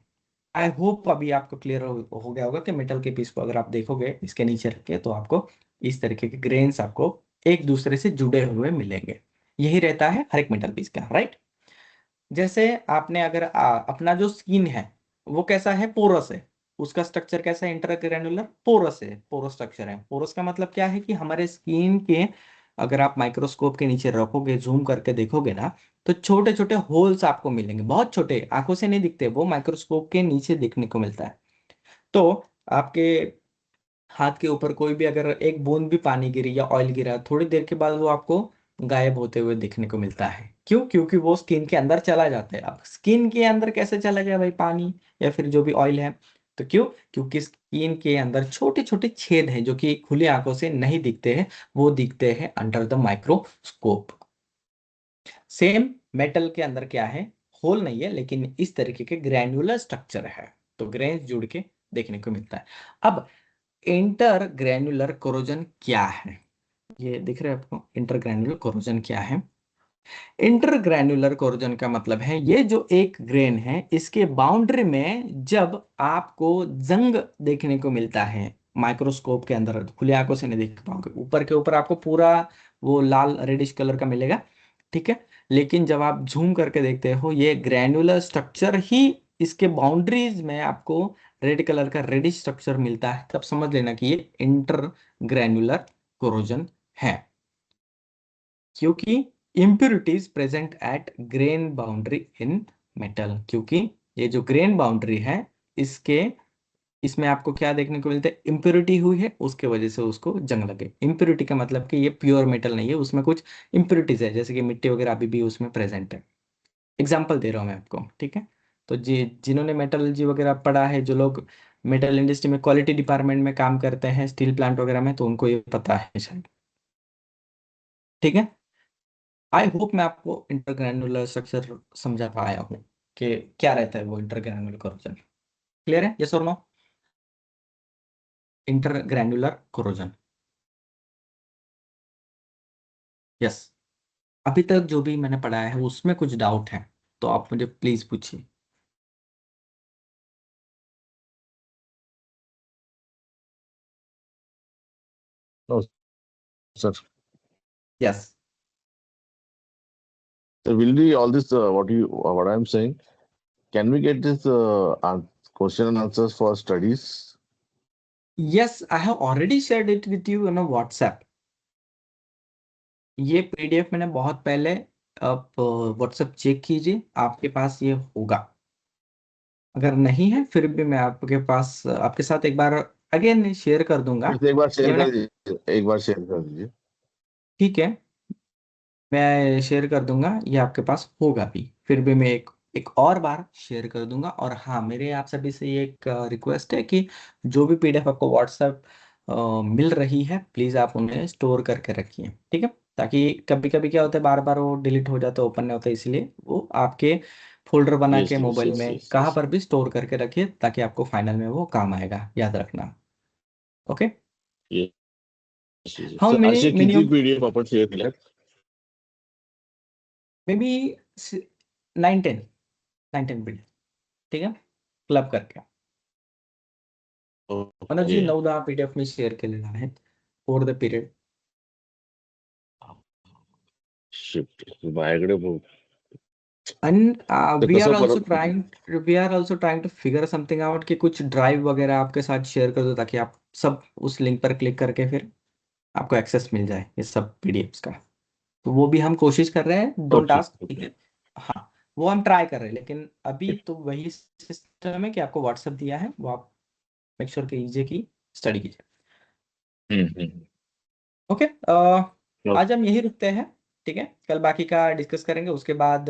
आई होप अभी आपको क्लियर हो गया होगा कि मेटल के पीस को अगर आप देखोगे इसके नीचे रख के, तो आपको इस तरीके के ग्रेन्स आपको एक दूसरे से जुड़े हुए मिलेंगे। यही रहता है हर एक मेटल पीस का, राइट? जैसे आपने अगर अपना जो स्किन है वो कैसा है? पोरस है। उसका स्ट्रक्चर कैसा है? इंटरग्रेनुलर पोरस है, पोरस स्ट्रक्चर है। पोरस का मतलब क्या है कि हमारे स्किन के, अगर आप माइक्रोस्कोप के नीचे रखोगे, जूम करके देखोगे ना, तो छोटे छोटे होल्स आपको मिलेंगे, बहुत छोटे, आंखों से नहीं दिखते, वो माइक्रोस्कोप के नीचे देखने को मिलता है। तो आपके हाथ के ऊपर कोई भी अगर एक बूंद भी पानी गिरी या ऑयल गिरा, थोड़ी देर के बाद वो आपको गायब होते हुए दिखने को मिलता है। क्यों? क्योंकि वो स्किन के अंदर चला जाता है। अब स्किन के अंदर कैसे चला गया भाई पानी या फिर जो भी ऑयल है? तो क्यों? क्योंकि स्किन के अंदर छोटे छोटे छेद हैं जो कि खुली आंखों से नहीं दिखते हैं, वो दिखते हैं under the microscope. Same metal के अंदर क्या है? होल नहीं है, लेकिन इस तरीके के ग्रैन्युलर स्ट्रक्चर है, तो ग्रेन्स जुड़ के देखने को मिलता है। अब इंटर ग्रैन्युलर कोरोजन क्या है? ये दिख रहा है आपको? इंटर ग्रैन्युलर कोरोजन क्या है? इंटर ग्रैन्युलर कोरोजन का मतलब है, ये जो एक ग्रेन है इसके बाउंड्री में जब आपको जंग देखने को मिलता है माइक्रोस्कोप के अंदर, खुली आंखों से नहीं देख पाओगे, ऊपर के ऊपर आपको पूरा वो लाल रेडिश कलर का मिलेगा, ठीक है? लेकिन जब आप जूम करके देखते हो, ये ग्रैन्युलर स्ट्रक्चर ही इसके बाउंड्रीज में आपको रेड कलर का रेडिश स्ट्रक्चर मिलता है, तब समझ लेना कि ये इंटर ग्रैन्युलर कोरोजन है। क्योंकि impurities present at grain boundary in metal, क्योंकि ये जो ग्रेन बाउंड्री है इसके, इसमें आपको क्या देखने को मिलता है? इम्प्योरिटी हुई है, उसके वजह से उसको जंग लगे। इम्प्योरिटी का मतलब कि ये प्योर मेटल नहीं है, उसमें कुछ इम्प्योरिटीज है, जैसे कि मिट्टी वगैरह अभी भी उसमें प्रेजेंट है। एग्जाम्पल दे रहा हूँ मैं आपको, ठीक है? तो जिन्होंने मेटलर्जी वगैरह पढ़ा है, जो लोग मेटल इंडस्ट्री में क्वालिटी डिपार्टमेंट में काम करते हैं, स्टील प्लांट वगैरह में, तो उनको ये पता है शायद, ठीक है? आई होप मैं आपको इंटरग्रैनुलर स्ट्रक्चर समझा पाया हूँ कि क्या रहता है वो इंटरग्रैनुलर कोरोजन। क्लियर है? यस और नो? Intergranular corrosion, yes. अभी तक जो भी मैंने पढ़ाया है उसमें कुछ डाउट है तो आप मुझे प्लीज पूछिए। No, sir. Yes. So will be all this what I'm saying? Can we get this question and answers for studies? Yes, I have already shared it with you on WhatsApp. ये PDF मैंने बहुत पहले, आप WhatsApp check कीजिए, आपके पास ये होगा। अगर नहीं है फिर भी मैं आपके पास, आपके साथ एक बार अगेन शेयर कर दूंगा। फिर से एक बार ये शेयर मैंने, कर दीजिए, एक बार शेयर कर दीजिए। ठीक है, मैं शेयर कर दूंगा, ये आपके पास होगा भी, फिर भी मैं एक एक और बार शेयर कर दूंगा। और हाँ, मेरे आप सभी से ये एक रिक्वेस्ट है कि जो भी पीडीएफ आपको व्हाट्सएप मिल रही है, प्लीज़ आप उन्हें स्टोर करके रखिए, ठीक है? ताकि कभी कभी क्या होता है, बार बार वो डिलीट हो जाता है, ओपन नहीं होता, इसलिए वो आपके फोल्डर बना Yes, के yes, मोबाइल yes, में yes, कहाँ yes. पर भी स्टोर करके रखिए, ताकि आपको फाइनल में वो काम आएगा, याद रखना। Okay? Yes, yes, yes. How sir many असे मेनी किती पीडीएफ आपण शेअर केल्यात? मे बी 9-10 बिल्ड, ठीक है, क्लब करके। मनोज जी ओके 9-10 पीडीएफ मी शेअर केलेला आहे ओव्हर द पिरियड. शिफ्ट माझ्याकडे And ते we are कसं also परत trying to figure something out कि कुछ ड्राइव वगैरह आपके साथ शेयर कर दो ताकि आप सब उस लिंक पर क्लिक करके फिर आपको एक्सेस मिल जाए ये सब पीडीएफ्स का। तो वो भी हम कोशिश कर रहे हैं, डोंट ओके आस्क, ठीक है। हाँ, वो हम ट्राई कर रहे हैं, लेकिन अभी तो वही सिस्टम है कि आपको व्हाट्सएप दिया है, वो आप मेक श्योर कीजिए कि स्टडी कीजिए। ओके, आज हम यही रुकते हैं, ठीक है। कल बाकी का डिस्कस करेंगे, उसके बाद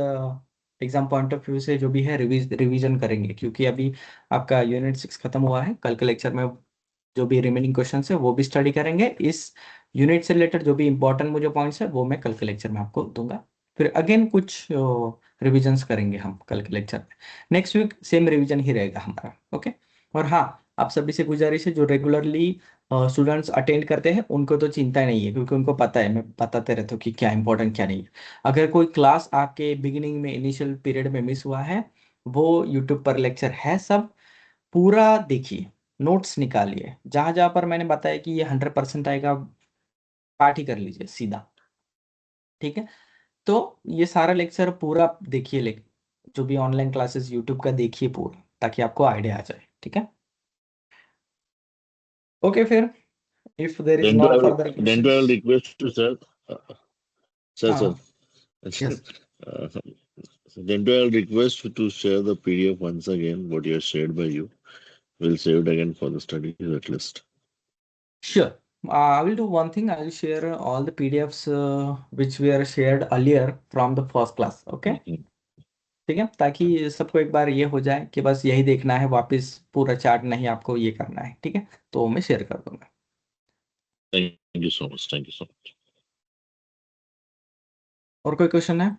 एग्जाम पॉइंट ऑफ व्यू से जो भी है रिवीजन करेंगे, क्योंकि अभी आपका यूनिट 6 खत्म हुआ है। कल के लेक्चर में जो भी रिमेनिंग क्वेश्चन है वो भी स्टडी करेंगे। इस यूनिट से रिलेटेड जो भी इंपॉर्टेंट मुझे पॉइंट्स है वो मैं कल के लेक्चर में आपको दूंगा। फिर अगेन कुछ रिविजन्स करेंगे हम कल के लेक्चर में। नेक्स्ट वीक सेम रिवीजन ही रहेगा हमारा, ओके। और हाँ, आप सभी से गुजारिश है जो रेगुलरली स्टूडेंट्स अटेंड करते हैं उनको तो चिंता नहीं है, क्योंकि उनको पता है, मैं बताते रहता हूँ कि क्या इंपॉर्टेंट क्या नहीं है। अगर कोई क्लास आपके बिगिनिंग में इनिशियल पीरियड में मिस हुआ है, वो यूट्यूब पर लेक्चर है, सब पूरा देखिए, नोट्स निकालिए। जहां जहां पर मैंने बताया कि ये 100% आएगा, पार्ट ही कर लीजिए सीधा, ठीक है। तो ये सारा लेक्चर पूरा देखिए, जो भी ऑनलाइन क्लासेस यूट्यूब का देखिए पूरा, ताकि आपको आइडिया आ जाए, ठीक है। ओके, फिर if there is not further then do I questions. request to sir sir हाँ, yes, uh, then do I request to share the PDF once again what you have shared by you. We'll save it again for the study at least. sure. I will do one thing. I will share all the PDFs which were shared earlier from the first class. Okay, ठीक है, ताकि सबको एक बार ये हो जाए कि बस यही देखना है, वापस पूरा चार्ट नहीं आपको ये करना है, ठीक है। तो मैं शेयर कर दूंगा। Thank you so much. Thank you so much. और कोई क्वेश्चन है?